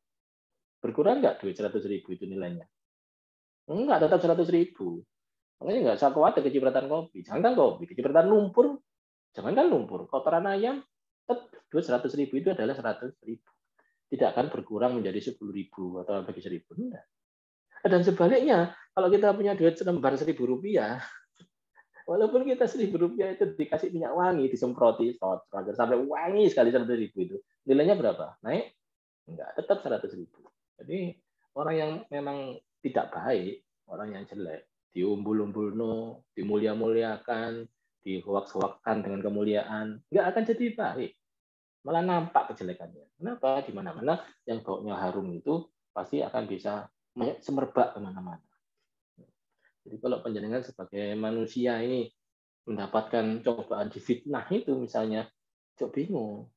Berkurang nggak duit 100.000 itu nilainya? Enggak, tetap 100.000. Makanya nggak usah khawatir kecipratan kopi. Jangan kopi, kecipratan lumpur, jangan lumpur. Kotoran ayam, tetap duit 100.000 itu adalah 100.000. Tidak akan berkurang menjadi 10.000 atau bagi 1.000. Enggak. Dan sebaliknya, kalau kita punya duit selembar 1.000 rupiah, walaupun kita 1.000 rupiah itu dikasih minyak wangi, disemproti, agar sampai wangi sekali 100.000 itu, nilainya berapa? Naik? Enggak, tetap 100.000. Jadi orang yang memang tidak baik, orang yang jelek, diumbul-umbul, dimulia-muliakan, dihoak-hoakkan dengan kemuliaan, enggak akan jadi baik. Malah nampak kejelekannya. Kenapa? Di mana-mana yang baunya harum itu pasti akan bisa semerbak kemana-mana. Jadi kalau panjenengan sebagai manusia ini mendapatkan cobaan difitnah itu misalnya, cok bingung.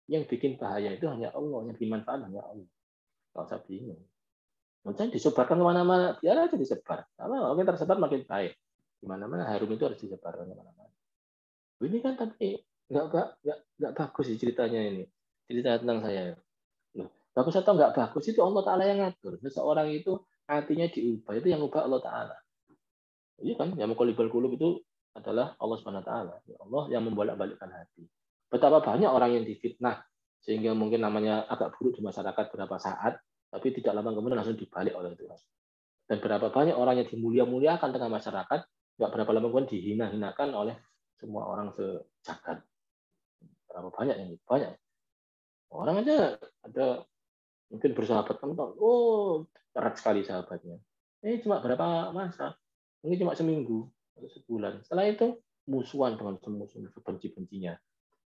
Yang bikin bahaya itu hanya Allah, yang bikin manfaat hanya Allah. Nggak usah bingung. Maksudnya disebarkan kemana-mana, biar aja disebar. Kalau makin tersebar makin baik. Di mana-mana harum itu harus disebarkan kemana-mana. Ini kan tapi nggak bagus sih ceritanya ini. Cerita tentang saya. Loh, bagus atau nggak bagus itu Allah Ta'ala yang ngatur. Seseorang itu hatinya diubah, itu yang ubah Allah Ta'ala. Iya kan, yang muqallibal qulub itu adalah Allah Subhanahu wa taala. Allah yang membolak-balikkan hati. Betapa banyak orang yang difitnah sehingga mungkin namanya agak buruk di masyarakat beberapa saat, tapi tidak lama kemudian langsung dibalik oleh Tuhan. Dan berapa banyak orang yang dimulia-muliakan tengah masyarakat, nggak berapa lama kemudian dihina-hinakan oleh semua orang sejagat. Berapa banyak yang banyak. Orang aja ada mungkin bersahabat kamu tahu, oh erat sekali sahabatnya. Ini cuma berapa masa? Mungkin cuma seminggu atau sebulan. Setelah itu musuhan dengan semusuh benci-bencinya.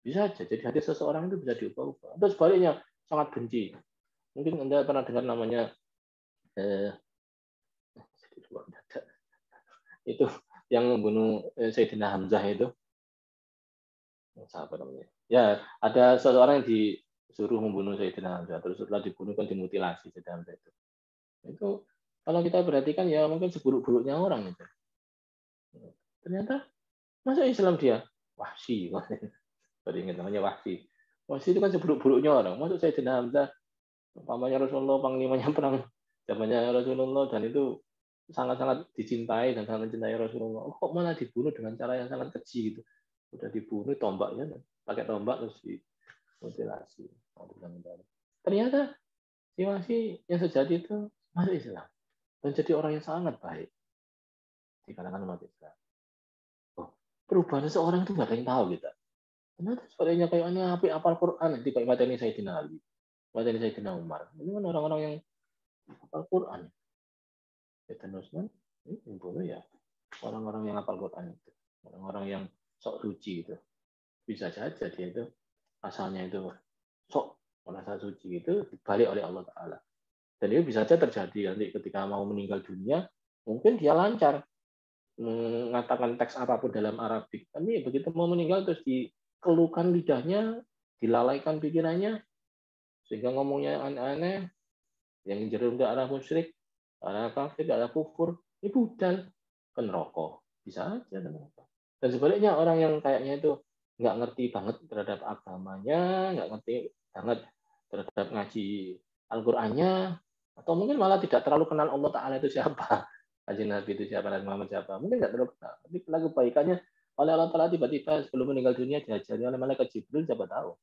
Bisa aja. Jadi hati seseorang itu bisa diubah-ubah. Atau sebaliknya sangat benci. Mungkin Anda pernah dengar namanya itu yang membunuh Sayyidina Hamzah itu. Siapa namanya? Ya, ada seseorang yang disuruh membunuh Sayyidina Hamzah. Terus setelah dibunuh kan dimutilasi Sayyidina Hamzah itu. Itu kalau kita perhatikan ya mungkin seburuk-buruknya orang itu. Ternyata masuk Islam dia. Wahsy. Baru ingat namanya Wahsy. Wahsy itu kan seburuk-buruknya orang. Masuk Sayyidina Hamzah, pamannya Rasulullah, panglimanya perang zamannya Rasulullah, dan itu sangat-sangat dicintai dan sangat mencintai Rasulullah. Oh, kok malah dibunuh dengan cara yang sangat keji gitu. Udah dibunuh tombaknya, pakai tombak terus dimutilasi. Ternyata si Wahsy yang sejati itu masuk Islam dan jadi orang yang sangat baik di kalangan umat Islam. Oh, perubahan seseorang itu nggak ada yang tahu kita. Ternyata sebaliknya kayaknya api apal Quran nanti kayak materi Sayyidina Ali, materi Sayyidina Umar. Ini kan orang-orang yang apal Quran. Sayyidina Utsman ini boleh ya orang-orang yang apal Quran itu, orang-orang yang sok suci itu. Bisa saja dia itu asalnya itu sok merasa suci itu dibalik oleh Allah Ta'ala. Dan itu bisa saja terjadi nanti ketika mau meninggal dunia, mungkin dia lancar mengatakan teks apapun dalam Arabik. Tapi begitu mau meninggal terus dikeluhkan lidahnya, dilalaikan pikirannya, sehingga ngomongnya aneh-aneh, yang cenderung ke arah musyrik, arah kafir, arah kufur, ini budal ke neraka. Bisa aja. Dan sebaliknya orang yang kayaknya itu nggak ngerti banget terhadap agamanya, nggak ngerti banget terhadap ngaji Al-Qur'annya, atau mungkin malah tidak terlalu kenal Allah Ta'ala itu siapa, Kanjeng Nabi itu siapa, Nabi Muhammad siapa, mungkin nggak terlalu kenal. Tapi lagu kebaikannya oleh Allah Ta'ala tiba-tiba sebelum meninggal dunia diajari oleh malaikat Jibril, siapa tahu.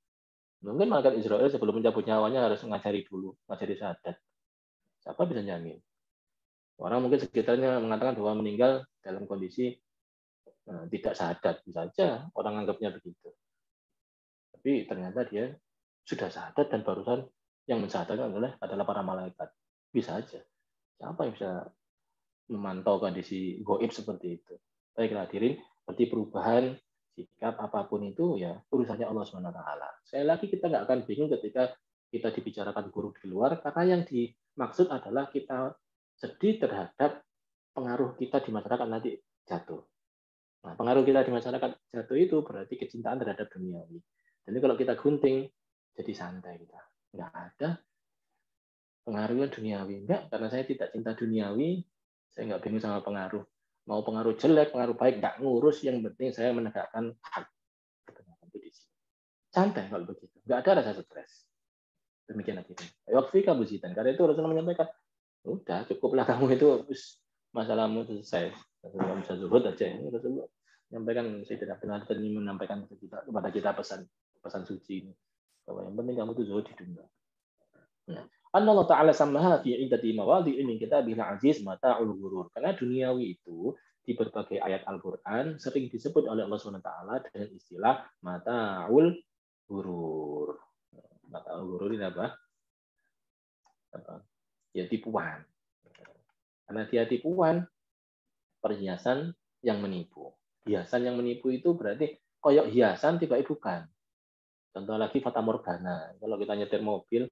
Mungkin malaikat Israel sebelum mencabut nyawanya harus ngajari dulu, ngajari syahadat. Siapa bisa jamin? Orang mungkin sekitarnya mengatakan bahwa meninggal dalam kondisi tidak syahadat, bisa saja orang anggapnya begitu. Tapi ternyata dia sudah syahadat dan barusan yang mensyahadatkan adalah para malaikat. Bisa aja. Siapa yang bisa memantau kondisi gaib seperti itu? Baiklah hadirin, berarti perubahan sikap apapun itu ya urusannya Allah SWT. Sekali lagi kita nggak akan bingung ketika kita dibicarakan buruk di luar, karena yang dimaksud adalah kita sedih terhadap pengaruh kita di masyarakat nanti jatuh. Nah, pengaruh kita di masyarakat jatuh itu berarti kecintaan terhadap duniawi. Jadi kalau kita gunting, jadi santai kita. Nggak ada pengaruh duniawi. Enggak, karena saya tidak cinta duniawi, saya nggak bingung sama pengaruh. Mau pengaruh jelek, pengaruh baik, nggak ngurus. Yang penting saya menegakkan hak. Santai kalau begitu. Nggak ada rasa stres. Demikian akhirnya. Wakfika buzitan. Karena itu Rasulullah menyampaikan, udah cukuplah kamu itu masalahmu selesai. Rasulullah bisa zuhud aja. Rasulullah menyampaikan, saya tidak pernah menyampaikan kepada kita pesan suci ini. Bahwa yang penting kamu itu zuhud di dunia. Nah, Allah Ta'ala samaha fi iddati mawadhi'i min kitabil aziz mata'ul ghurur. Karena duniawi itu di berbagai ayat Al-Qur'an sering disebut oleh Allah SWT dengan istilah mata'ul ghurur. Mata'ul ghurur ini apa? Ya tipuan. Karena dia tipuan, perhiasan yang menipu. Hiasan yang menipu itu berarti koyok hiasan tiba-tiba bukan. Contoh lagi fata morgana. Kalau kita nyetir mobil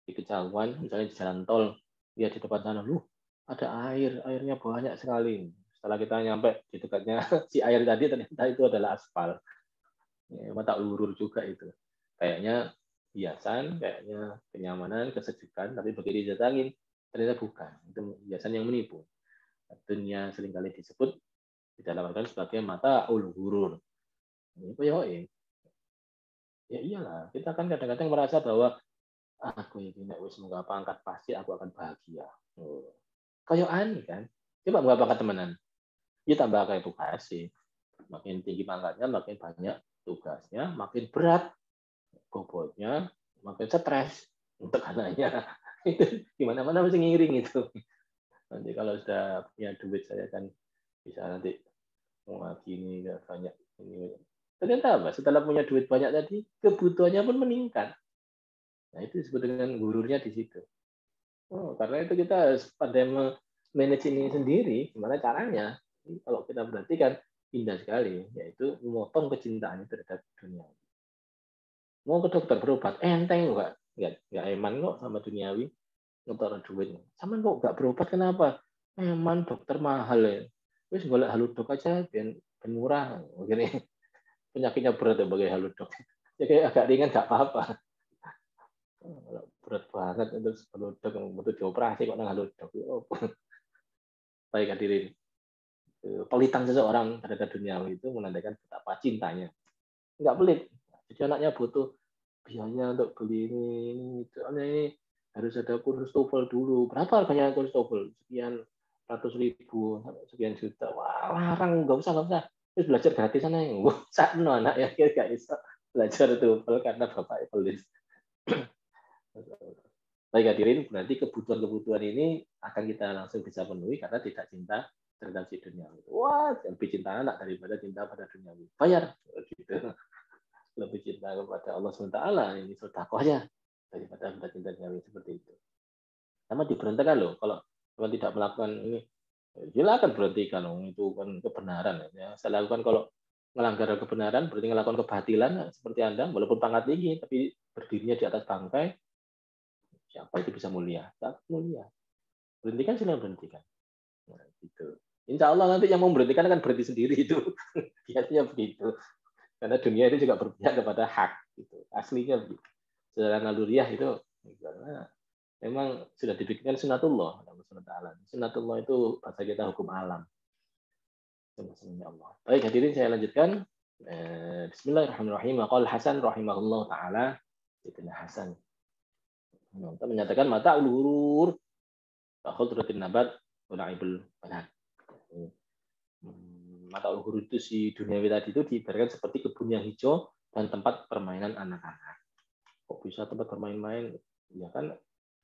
di kejauhan, misalnya di jalan tol, lihat di depan sana, ada airnya banyak sekali. Setelah kita nyampe di dekatnya si air tadi, ternyata itu adalah aspal. Ya, mata ulur juga itu. Kayaknya hiasan, kayaknya kenyamanan, kesejukan, tapi begitu didatangin, ternyata bukan. Itu hiasan yang menipu. Dunia seringkali disebut di dalam Al-Quran sebagai mata ulur. Ini ya iyalah, kita kan kadang-kadang merasa bahwa aku ini nek wis munggah pangkat pasti aku akan bahagia. Kayak aneh kan? Coba munggah pangkat temenan. Ya tambah kayak tugas sih. Makin tinggi pangkatnya, makin banyak tugasnya, makin berat bobotnya, makin stres untuk anaknya. Itu gimana-mana mesti ngiring itu. Nanti kalau sudah punya duit saya kan bisa nanti mau lagi ini banyak ini. Ternyata apa? Setelah punya duit banyak tadi, kebutuhannya pun meningkat. Nah, itu disebut dengan gururnya di situ. Karena itu kita harus pandai manage ini sendiri. Gimana caranya? Kalau kita perhatikan, indah sekali, yaitu memotong kecintaan terhadap dunia. Mau ke dokter berobat, enteng kok, nggak eman kok sama duniawi, ngetor duit. Sama kok nggak berobat, kenapa? Eman dokter mahal ya. Terus golek haludok aja, biar murah. Begini, penyakitnya berat ya bagi haludok. Ya kayak agak ringan nggak apa-apa. Kalau berat banget untuk haludok, butuh dioperasi kok nang haludok. Baik hadirin. Pelitan seseorang terhadap duniawi itu menandakan betapa cintanya. Nggak pelit. Jadi anaknya butuh biaya untuk beli ini. Soalnya ini harus ada kursus TOEFL dulu. Berapa harganya kursus TOEFL? Sekian ratus ribu, sekian juta. Wah, larang. Nggak usah. Terus belajar gratis sana. Wah, sakno anak ya. Nggak bisa belajar TOEFL karena bapak pelit. Baik hadirin, berarti kebutuhan-kebutuhan ini akan kita langsung bisa penuhi karena tidak cinta terhadap si dunia. Wah, lebih cinta anak daripada cinta pada dunia. Bayar, gitu. Lebih cinta kepada Allah SWT, ini sedekahnya daripada pada cinta dunia seperti itu. Sama diberhentikan loh, kalau teman tidak melakukan ini, silakan berhentikan, itu kan kebenaran. Ya. Saya lakukan kalau melanggar kebenaran, berarti melakukan kebatilan seperti Anda, walaupun pangkat tinggi, tapi berdirinya di atas bangkai, siapa itu bisa mulia? Tak mulia. Berhentikan, silakan berhentikan. Nah, gitu. Insya Allah nanti yang mau berhentikan akan berhenti sendiri itu. Biasanya begitu. Karena dunia itu juga berpihak kepada hak. Gitu. Aslinya begitu. Secara naluriah itu karena memang sudah dibikinkan sunatullah. Sunatullah itu bahasa kita hukum alam. Allah. Baik hadirin saya lanjutkan. Bismillahirrahmanirrahim. Qala Hasan rahimahullah taala. Sayyidina Hasan. Kita menyatakan mata ulur khudratin nabat ulaibul banat. Mata ulur itu si duniawi tadi itu diibaratkan seperti kebun yang hijau dan tempat permainan anak-anak. Kok bisa tempat bermain-main? Ya kan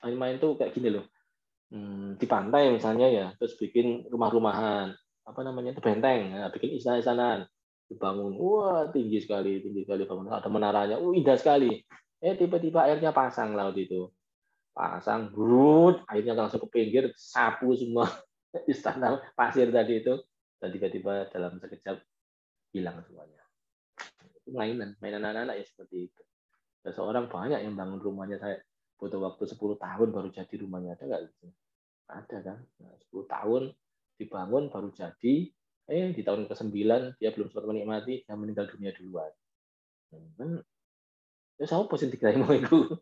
main-main tuh kayak gini loh. Di pantai misalnya ya, terus bikin rumah-rumahan, apa namanya itu benteng, ya, bikin istana-istanaan, dibangun, wah tinggi sekali bangunan, ada menaranya, indah sekali. Tiba-tiba airnya pasang laut itu, pasang, brut, airnya langsung ke pinggir, sapu semua istana pasir tadi itu, dan tiba-tiba dalam sekejap hilang semuanya. Itu mainan anak-anak ya seperti itu. Dan seorang banyak yang bangun rumahnya saya butuh waktu 10 tahun baru jadi rumahnya, ada nggak? Ada kan? Nah, 10 tahun dibangun baru jadi, di tahun ke-9 dia belum sempat menikmati, dia meninggal dunia duluan. Ya siapa sing digawe mau iku?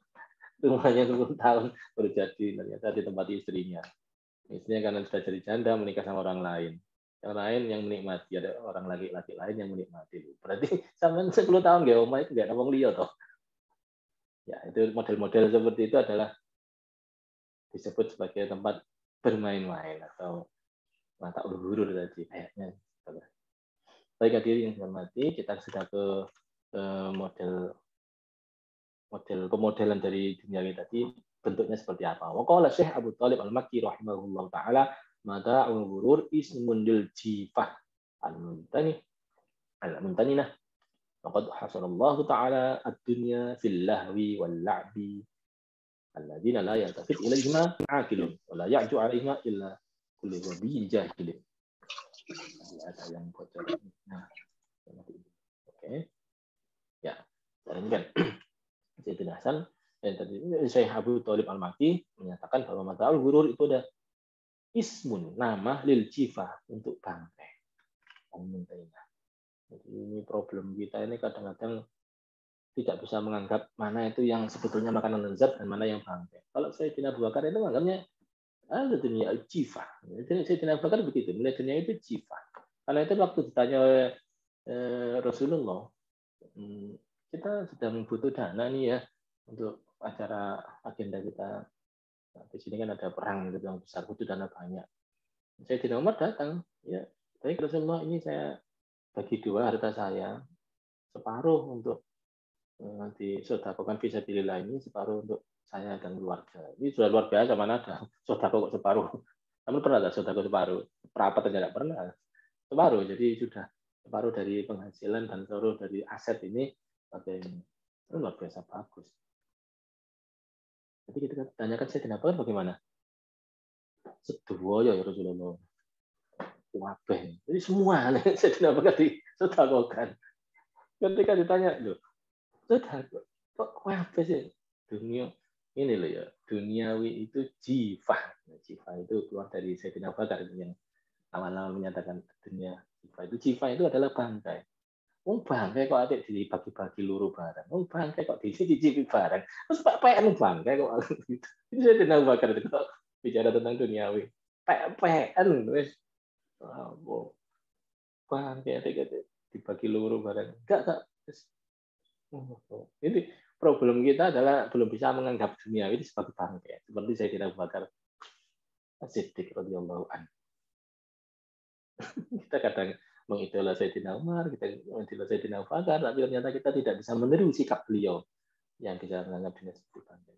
rumahnya 10 tahun baru jadi, ternyata di tempat istrinya. Istrinya karena sudah jadi janda menikah sama orang lain. Yang lain yang menikmati, ada orang laki-laki lain yang menikmati. Berarti sampai 10 tahun nggak omah itu nggak ngomong liya toh. Ya, itu model-model seperti itu adalah disebut sebagai tempat bermain-main atau mata ulur tadi kayaknya. Baik hadirin yang hormati, kita sudah ke model pemodelan dari dunia ini tadi bentuknya seperti apa. Wa qala Syekh Abu Thalib Al-Makki rahimahullah taala, mata'ul ghurur ismun lil jifah al-muntaninah. Faqad hasanallahu taala ad-dunya fil lahwi wal la'bi alladzina la yaltafit ilaihima aqilun wa la ya'ju 'alaihima illa kullu wabiyyin jahilin. Ada yang bocor. Nah, oke. Ya, ini kan Sayyidina Hasan dan tadi Syekh Abu Thalib Al-Makki menyatakan bahwa mata'ul ghurur itu ada ismun, nama lil jifah untuk bangkai. Jadi ini problem kita ini kadang-kadang tidak bisa menganggap mana itu yang sebetulnya makanan lezat dan mana yang bangkai. Kalau Sayyidina Abu Bakar itu menganggapnya ada dunia jifah. Sayyidina Abu Bakar begitu, melihat dunia itu jifah. Karena itu waktu ditanya oleh Rasulullah, kita sedang butuh dana nih ya untuk acara agenda kita. Nah, di sini kan ada perang gitu yang besar, butuh dana banyak. Sayyidina Umar datang, ya, baik Rasulullah, ini saya bagi dua harta saya, separuh untuk disedekahkan fisabilillah ini, separuh untuk saya dan keluarga. Ini sudah luar biasa, mana ada sedekah kok separuh. Namun pernah ada sedekah separuh? Perapat tidak pernah. Separuh, jadi sudah separuh dari penghasilan dan separuh dari aset ini sebagai luar biasa bagus. Jadi kita tanyakan Sayyidina Abu Bakar bagaimana? Sedoyo ya Rasulullah. Wabeh. Jadi semua Sayyidina Abu Bakar disedekahkan. Ketika ditanya, loh, sudah kok wabeh sih? Dunia ini loh ya, duniawi itu jifah. Jifah itu keluar dari Sayyidina Abu Bakar yang awal-awal menyatakan dunia jifah. Itu jifah itu adalah bangkai. Bangkai kok adik dibagi-bagi luru barang. Bangkai kok dicicipi barang. Terus PPN bangkai kok gitu. Itu saya tidak bakar itu kalau bicara tentang duniawi. PPN wes. Bangkai adik dibagi luru barang. Enggak. Ini problem kita adalah belum bisa menganggap duniawi itu sebagai bangkai. Seperti saya tidak bakar As-Siddiq radhiyallahu anhu. Kita kadang mengidola Sayyidina Umar, kita mengidola Sayyidina Abu Bakar, tapi ternyata kita tidak bisa meniru sikap beliau yang bisa menganggap dunia seperti bangkai.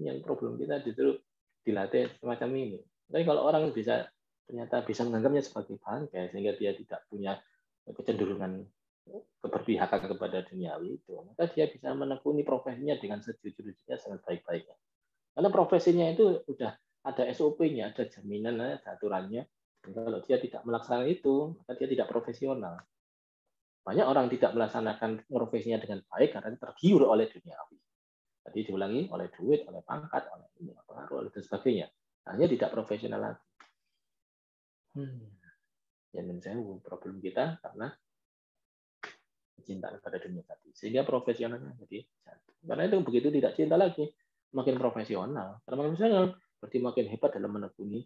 Ini yang problem kita justru dilatih semacam ini. Tapi kalau orang ternyata bisa menganggapnya sebagai bangkai, sehingga dia tidak punya kecenderungan keberpihakan kepada duniawi itu, maka dia bisa menekuni profesinya dengan sejujur-jujurnya sangat baik-baiknya. Karena profesinya itu sudah ada SOP-nya, ada jaminan, ada aturannya. Kalau dia tidak melaksanakan itu, maka dia tidak profesional. Banyak orang tidak melaksanakan profesinya dengan baik karena tergiur oleh duniawi. Tadi diulangi, oleh duit, oleh pangkat, oleh ini, pengaruh, oleh dan sebagainya. Hanya tidak profesional lagi. Ya, menurut saya problem kita karena cinta kepada dunia tadi. Sehingga profesionalnya jadi jatuh. Karena itu begitu tidak cinta lagi, makin profesional. Karena makin profesional, berarti makin hebat dalam menekuni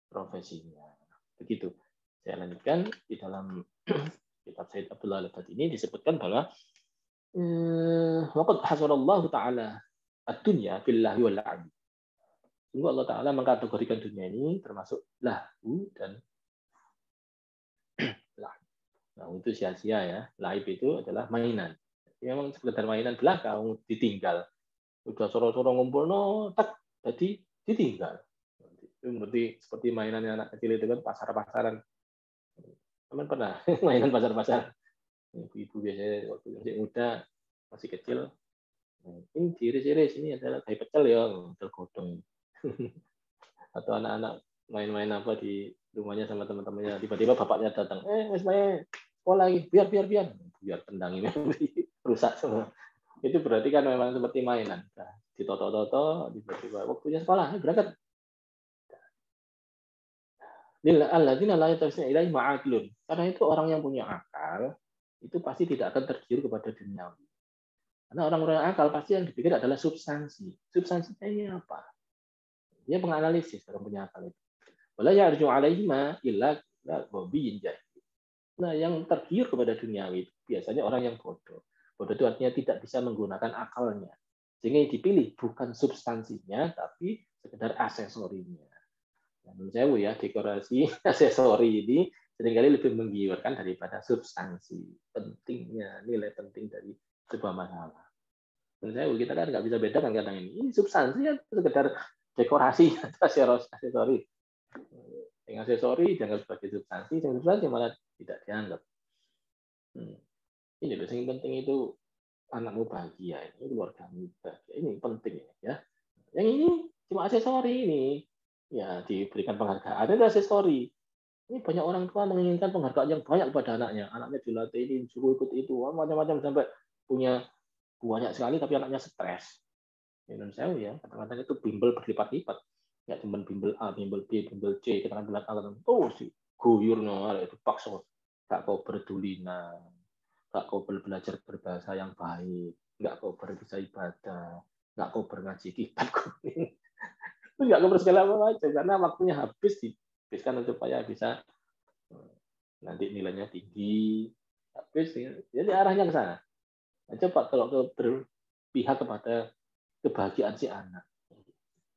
profesinya. Begitu. Saya lanjutkan di dalam kitab Sayyid Abdullah Al-Fat ini disebutkan bahwa waqad hasanallahu taala ad-dunya billahi wal la'ib. Sungguh Allah taala mengkategorikan dunia ini termasuk lahu dan la'ib. Nah, itu sia-sia ya. La'ib itu adalah mainan. Memang sekedar mainan belaka ditinggal. Udah soro-soro ngumpul tak jadi ditinggal. Itu seperti mainan anak kecil itu kan pasar-pasaran. Teman pernah mainan pasar-pasar. Ibu-ibu biasanya waktu masih muda, masih kecil. Ini iris-iris, ini adalah kayak pecel ya, pecel godong. Atau anak-anak main-main apa di rumahnya sama teman-temannya. Tiba-tiba bapaknya datang, wes main sekolah lagi, biar tendang ini rusak semua. Itu berarti kan memang seperti mainan. Nah, ditoto-toto, tiba-tiba waktunya sekolah, berangkat. Karena itu orang yang punya akal itu pasti tidak akan tergiur kepada duniawi. Karena orang-orang akal pasti yang dipikir adalah substansi. Substansinya ini apa? Dia menganalisis orang punya akal itu. Wala yarju alaihima illa ghobiyyin jahil. Nah, yang tergiur kepada duniawi itu biasanya orang yang bodoh. Bodoh itu artinya tidak bisa menggunakan akalnya. Sehingga yang dipilih bukan substansinya, tapi sekedar aksesorinya. Nah, menurut saya ya, dekorasi aksesori ini seringkali lebih menggiurkan daripada substansi. Pentingnya, nilai penting dari sebuah masalah. Menurut saya kita kan nggak bisa bedakan kadang ini substansi ya sekedar dekorasi atau aksesori. Yang aksesori dianggap sebagai substansi, yang substansi malah tidak dianggap. Ini loh, yang penting itu anakmu bahagia, ini keluargamu bahagia, ini penting ya. Yang ini cuma aksesori ini, ya diberikan penghargaan itu aksesori. Ini banyak orang tua menginginkan penghargaan yang banyak kepada anaknya. Anaknya dilatih ini, suruh ikut itu, macam-macam sampai punya banyak sekali, tapi anaknya stres. Indonesia ya, kadang-kadang itu bimbel berlipat-lipat. Ya cuma bimbel A, bimbel B, bimbel C, kadang-kadang si guyur itu paksa. Gak kau berdulina, gak kau belajar berbahasa yang baik, gak kau bisa ibadah, gak kau ngaji kitab kuning. Terus gak kau segala macam karena waktunya habis dihabiskan supaya bisa nanti nilainya tinggi. Habis jadi arahnya ke sana. Nah, coba kalau kau berpihak kepada kebahagiaan si anak,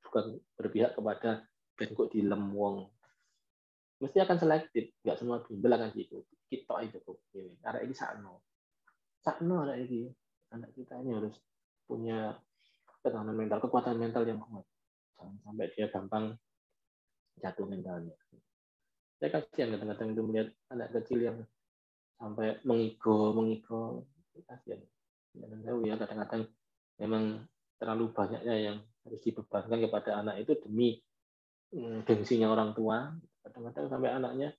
bukan berpihak kepada bengkok di lemwong, mesti akan selektif. Nggak semua bimbel akan diikuti. Kita itu ini. Karena ini sakno ada ini. Anak kita ini harus punya ketahanan mental, kekuatan mental yang kuat. Jangan sampai dia gampang jatuh mentalnya. Saya kasihan kadang-kadang itu melihat anak kecil yang sampai mengigo. Kasihan. Dan tahu ya kadang-kadang memang terlalu banyaknya yang harus dibebankan kepada anak itu demi gengsinya orang tua. Kadang-kadang sampai anaknya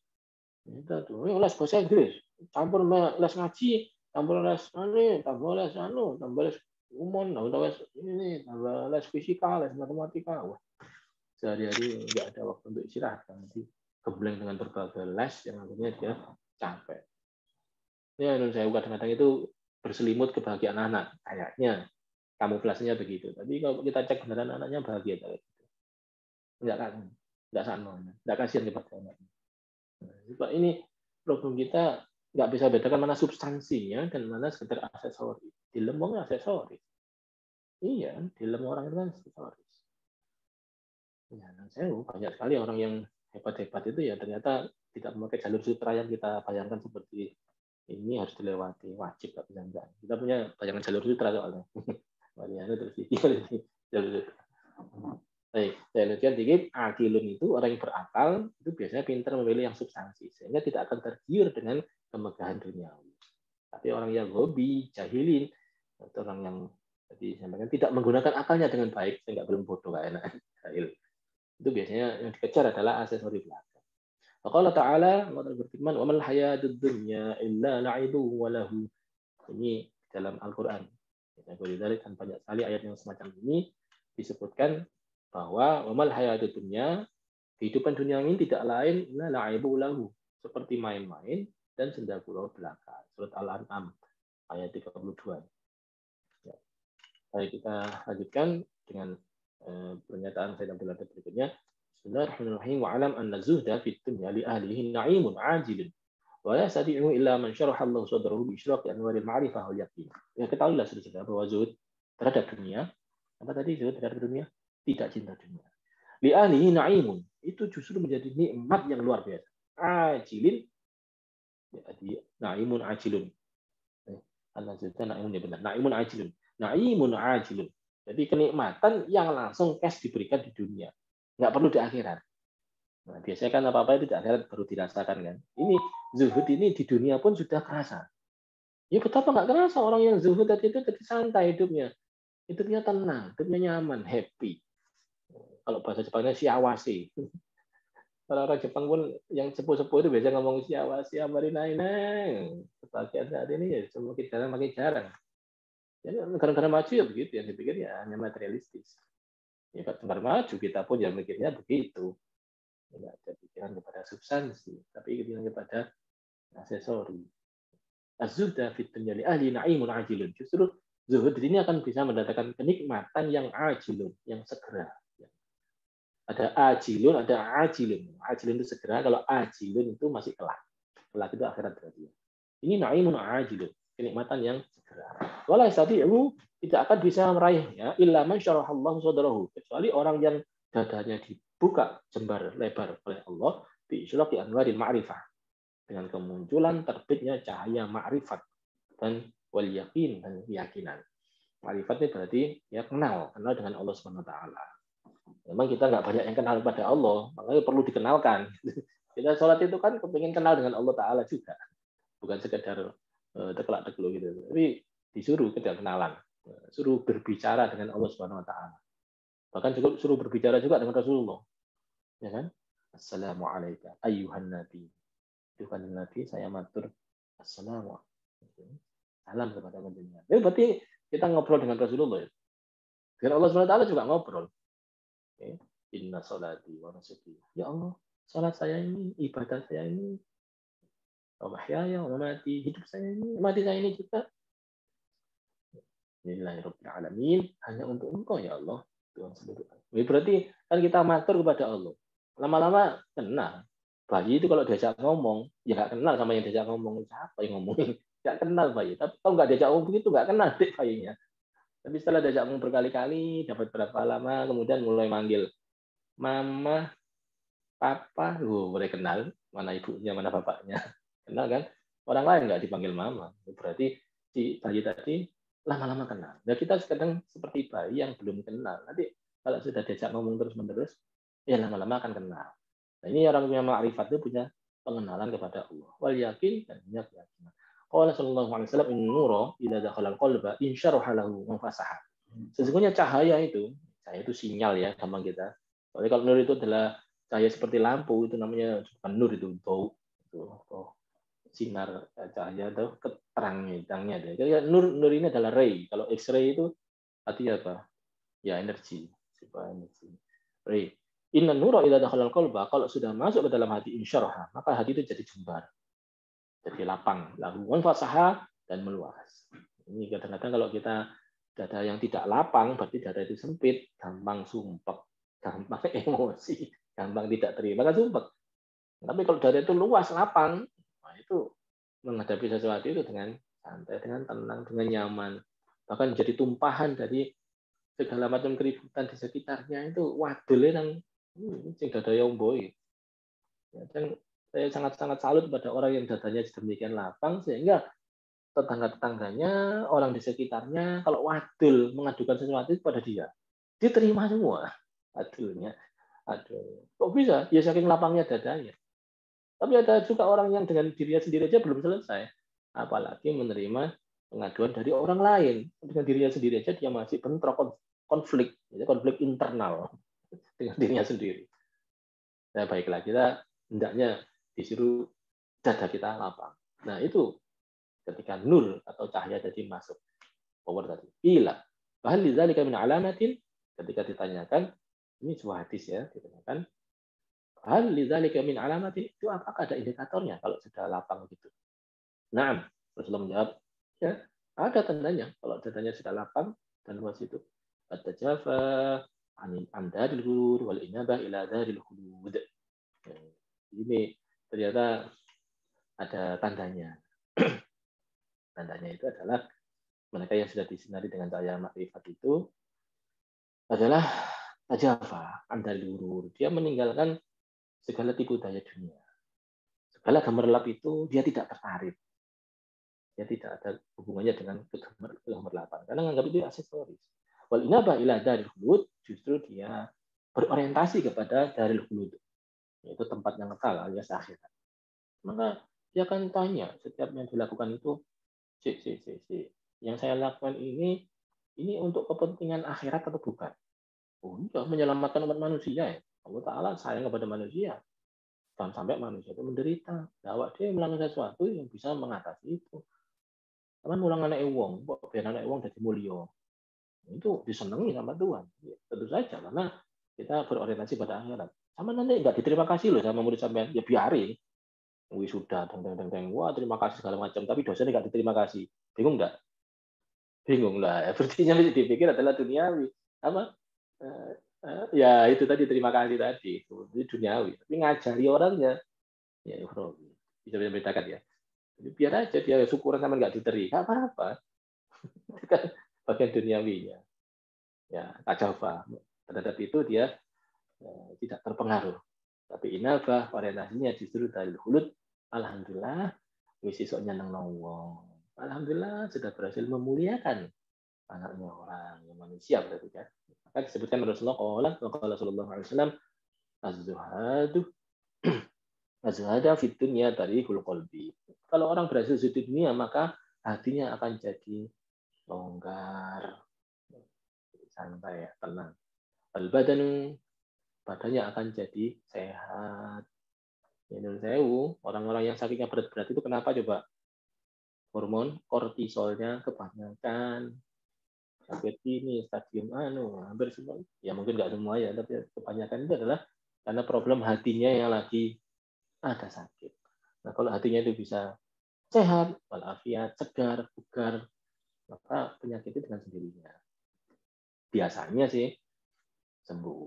itu tuh les bahasa Inggris, campur les ngaji, campur les tambah les tambah les umum, tambah les ini, tambah les fisika, les matematika. Wah, sehari-hari nggak ada waktu untuk istirahat, nanti gembleng dengan berbagai les yang akhirnya dia capek. Ya, menurut saya kadang-kadang itu berselimut kebahagiaan anak, kayaknya kamuflasenya begitu. Tapi kalau kita cek beneran anaknya bahagia gitu. Enggak sama, enggak kasihan kepada anaknya. Nah, ini problem kita nggak bisa bedakan mana substansinya dan mana sekedar aksesori. Dilem wong aksesoris. Iya, dilem orang itu kan aksesoris. Ya, saya banyak sekali orang yang hebat-hebat itu ya ternyata tidak memakai jalur sutra yang kita bayangkan seperti ini harus dilewati, wajib nggak bisa enggak. Kita punya bayangan jalur sutra soalnya. Mariana terus jalur sutra. Baik, saya lanjutkan dikit. Akilun itu orang yang berakal itu biasanya pintar memilih yang substansi sehingga tidak akan tergiur dengan kemegahan duniawi. Tapi orang yang hobi, jahilin, atau orang yang tadi sampaikan tidak menggunakan akalnya dengan baik, saya nggak belum bodoh kayak enak, jahil. Itu biasanya yang dikejar adalah aksesori belaka. Allah Ta'ala berfirman, "Wa mal hayatud dunya illa la'ibu wa lahu." Ini dalam Al-Qur'an. Dan banyak sekali ayat yang semacam ini disebutkan bahwa wamal hayatud dunya, kehidupan dunia ini tidak lain illa la'ibu lahu, seperti main-main dan senda gurau belaka. Surat Al-An'am ayat 32. Ya. Baik, kita lanjutkan dengan pernyataan Sayyid Abdul Latif berikutnya. Bismillahirrahmanirrahim. Wa'alam anna zuhda fit dunya li ahlihi na'imun ajilun. Wa la yastati'u illa man syaraha Allah sadrahu bi isyraqi anwaril ma'rifah wal yaqin. Ya, ketahuilah saudara bahwa zuhud terhadap dunia, apa tadi zuhud terhadap dunia? Tidak cinta dunia. Li ahlihi na'imun. Itu justru menjadi nikmat yang luar biasa. Ajilin. Jadi na'imun ajilun. Allah zuhud na'imun ya benar. Na'imun ajilun. Na'imun ajilun. Jadi kenikmatan yang langsung cash diberikan di dunia. Nggak perlu di akhirat. Nah, biasanya kan apa-apa itu di akhirat baru dirasakan kan. Ini zuhud ini di dunia pun sudah kerasa. Ya betapa nggak kerasa orang yang zuhud tadi itu jadi santai hidupnya. Hidupnya tenang, hidupnya nyaman, happy. Kalau bahasa Jepangnya siawase. Orang-orang Jepang pun yang sepuh-sepuh itu biasa ngomong siawase amarinai. Kebahagiaan saat ini ya makin jarang. Jadi negara-negara maju ya begitu, yang dipikir ya hanya materialistis. Ya negara maju kita pun ya mikirnya begitu. Tidak ada pikiran kepada substansi, tapi pikiran kepada aksesori. Az-zuhda fit dunya li ahli na'imun ajilun. Justru Zuhud ini akan bisa mendatangkan kenikmatan yang ajilun, yang segera. Ada ajilun, ada ajilun. Ajilun itu segera, kalau ajilun itu masih kelak. Kelak itu akhirat berarti. Ini naimun ajilun, kenikmatan yang segera. Wala yastati'u, tidak akan bisa meraihnya illa man syarahallahu sadrahu, kecuali orang yang dadanya dibuka jembar lebar oleh Allah bi isyraqi anwaril ma'rifah, dengan kemunculan terbitnya cahaya ma'rifat dan wal yakin, dan keyakinan. Ma'rifat itu berarti ya kenal dengan Allah Subhanahu wa taala. Memang kita nggak banyak yang kenal pada Allah, makanya perlu dikenalkan. Kita sholat itu kan kepingin kenal dengan Allah Ta'ala juga. Bukan sekedar tekelak-tekelu gitu. Tapi disuruh kita kenalan. Suruh berbicara dengan Allah Subhanahu Wa Ta'ala. Bahkan juga suruh berbicara juga dengan Rasulullah. Ya kan? Assalamualaikum ayyuhan nabi. Ayyuhan nabi, saya matur. Assalamualaikum. Salam kepada panjenengan. Itu berarti kita ngobrol dengan Rasulullah. Dengan Allah Subhanahu Wa Ta'ala juga ngobrol. Inna sholati wa nusuki. Ya Allah, salat saya ini, ibadah saya ini, wa mahyaya wa mamati, hidup saya ini, mati saya ini juga. Bismillahirrahmanirrahim. Alamin, hanya untuk Engkau ya Allah, Tuhan seluruh alam. Berarti kan kita matur kepada Allah. Lama-lama kenal. Bayi itu kalau diajak ngomong, ya nggak kenal sama yang diajak ngomong. Siapa yang ngomongin? Nggak kenal bayi. Tapi kalau nggak diajak ngomong begitu, nggak kenal deh bayinya. Tapi setelah diajak ngomong berkali-kali, dapat berapa lama, kemudian mulai manggil. Mama, papa, boleh kenal mana ibunya, mana bapaknya, kenal kan? Orang lain nggak dipanggil mama, berarti si bayi tadi lama-lama kenal. Nah kita kadang seperti bayi yang belum kenal. Nanti kalau sudah diajak ngomong terus-menerus, ya lama-lama akan kenal. Nah ini orang punya ma'rifat itu punya pengenalan kepada Allah. Wal yakin, dan punya keyakinan. Qala sallallahu alaihi wasallam, in nura idza dakhala al-qalba insyaraha lahu wa fasaha. Sesungguhnya cahaya itu sinyal ya, gampang kita. Soalnya kalau nur itu adalah cahaya seperti lampu, itu namanya bukan nur, itu bau, itu sinar cahaya atau terangnya. Jadi nur ini adalah ray. Kalau X-ray itu artinya apa? Ya energi, energi. Ray. Inna nura idza dakhala qalba, kalau sudah masuk ke dalam hati insyaraha, maka hati itu jadi jembar. Jadi lapang, lahu fasaha, dan meluas. Ini kadang-kadang kalau kita dada yang tidak lapang, berarti dada itu sempit, gampang sumpek, gampang emosi, gampang tidak terima, kan sumpek. Tapi kalau dada itu luas, lapang, nah itu menghadapi sesuatu itu dengan santai, dengan tenang, dengan nyaman. Bahkan jadi tumpahan dari segala macam keributan di sekitarnya itu wadul yang sing dada yomboi. Ya, dan saya sangat-sangat salut pada orang yang dadanya sedemikian lapang sehingga tetangga-tetangganya, orang di sekitarnya, kalau wadul mengadukan sesuatu kepada dia, diterima semua wadulnya. Aduh, kok bisa? Ya saking lapangnya dadanya. Tapi ada juga orang yang dengan dirinya sendiri aja belum selesai, apalagi menerima pengaduan dari orang lain. Dengan dirinya sendiri aja dia masih bentrok, konflik, konflik internal dengan dirinya sendiri. Nah, baiklah, kita hendaknya disuruh dada kita lapang. Nah, itu ketika nur atau cahaya tadi masuk. Power tadi. Ila. Bahal lidzalika min alamatin, ketika ditanyakan, ini sebuah hadis ya, ditanyakan, hal lidzalika min alamatin, itu apakah ada indikatornya kalau sudah lapang gitu? Nah, Rasulullah menjawab, ya, ada tandanya kalau dadanya sudah lapang dan luas itu. At-tajafa an daril ghurur wal inabah ila daril khulud. Ini ternyata ada tandanya. Tandanya itu adalah mereka yang sudah disinari dengan cahaya makrifat itu adalah tajafa andal lurur. Dia meninggalkan segala tipu daya dunia. Segala gemerlap itu dia tidak tertarik. Dia tidak ada hubungannya dengan kegemerlapan. Karena menganggap itu aksesoris. Wal inabah ila daril khulud, justru dia berorientasi kepada daril khulud. Yaitu tempat yang kekal alias akhirat. Maka dia akan tanya setiap yang dilakukan itu, yang saya lakukan ini untuk kepentingan akhirat atau bukan? Untuk menyelamatkan umat manusia ya. Allah Ta'ala sayang kepada manusia. Dan sampai manusia itu menderita. Bahwa dia melakukan sesuatu yang bisa mengatasi itu. Karena mulang anak wong, biar anak wong jadi mulia. Itu disenangi sama Tuhan. Ya, tentu saja, karena kita berorientasi pada akhirat. Sama nanti nggak diterima kasih loh sama murid sampean. Ya biarin. Wisuda, wah terima kasih segala macam. Tapi dosennya nggak diterima kasih. Bingung nggak? Bingung lah. Sepertinya dipikir adalah duniawi. Apa? Ya itu tadi terima kasih tadi itu duniawi. Tapi ngajari orangnya ya ukhrawi. Bisa membedakan ya. Jadi biar aja dia syukuran sama nggak diteri, nggak apa-apa. Itu kan bagian duniawinya. Ya, tajafa. Terhadap itu dia tidak terpengaruh. Tapi inabah orientasinya justru dari hulud. Alhamdulillah, wis iso nyeneng wong. Alhamdulillah sudah berhasil memuliakan anaknya orang yang manusia berarti kan. Maka disebutkan Rasulullah sallallahu alaihi wasallam az-zuhadu az-zuhada fid dunya tarihul qalbi. Kalau orang berhasil di dunia maka hatinya akan jadi longgar, santai, tenang. Al-badanu badannya akan jadi sehat. Ya, sewu, orang-orang yang sakitnya berat-berat itu kenapa coba? Hormon kortisolnya kebanyakan. Sampai ini stadium hampir semua. Ya mungkin nggak semua ya, tapi kebanyakan itu adalah karena problem hatinya yang lagi ada sakit. Nah, kalau hatinya itu bisa sehat, walafiat, segar, bugar, maka penyakit itu dengan sendirinya. Biasanya sih sembuh.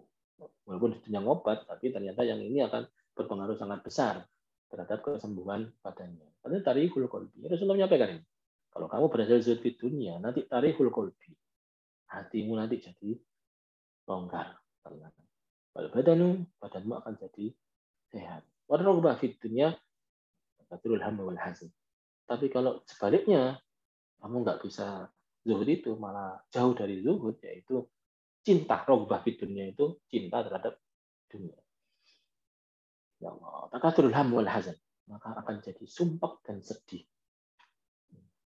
Walaupun ditunjang obat, tapi ternyata yang ini akan berpengaruh sangat besar terhadap kesembuhan badannya. Karena tarihul qalbi. Rasulullah menyampaikan ini. Kalau kamu berhasil zuhud di dunia, nanti tarihul qalbi. Hatimu nanti jadi longgar, tenang. Kalau badanmu akan jadi sehat. Warrogbah fit dunia, kathirul hamma wal hazan. Tapi kalau sebaliknya, kamu nggak bisa zuhud itu, malah jauh dari zuhud, yaitu cinta. Rogbah fit dunia itu cinta terhadap dunia. Ya Allah, takatsurul ham wal hazan, maka akan jadi sumpek dan sedih.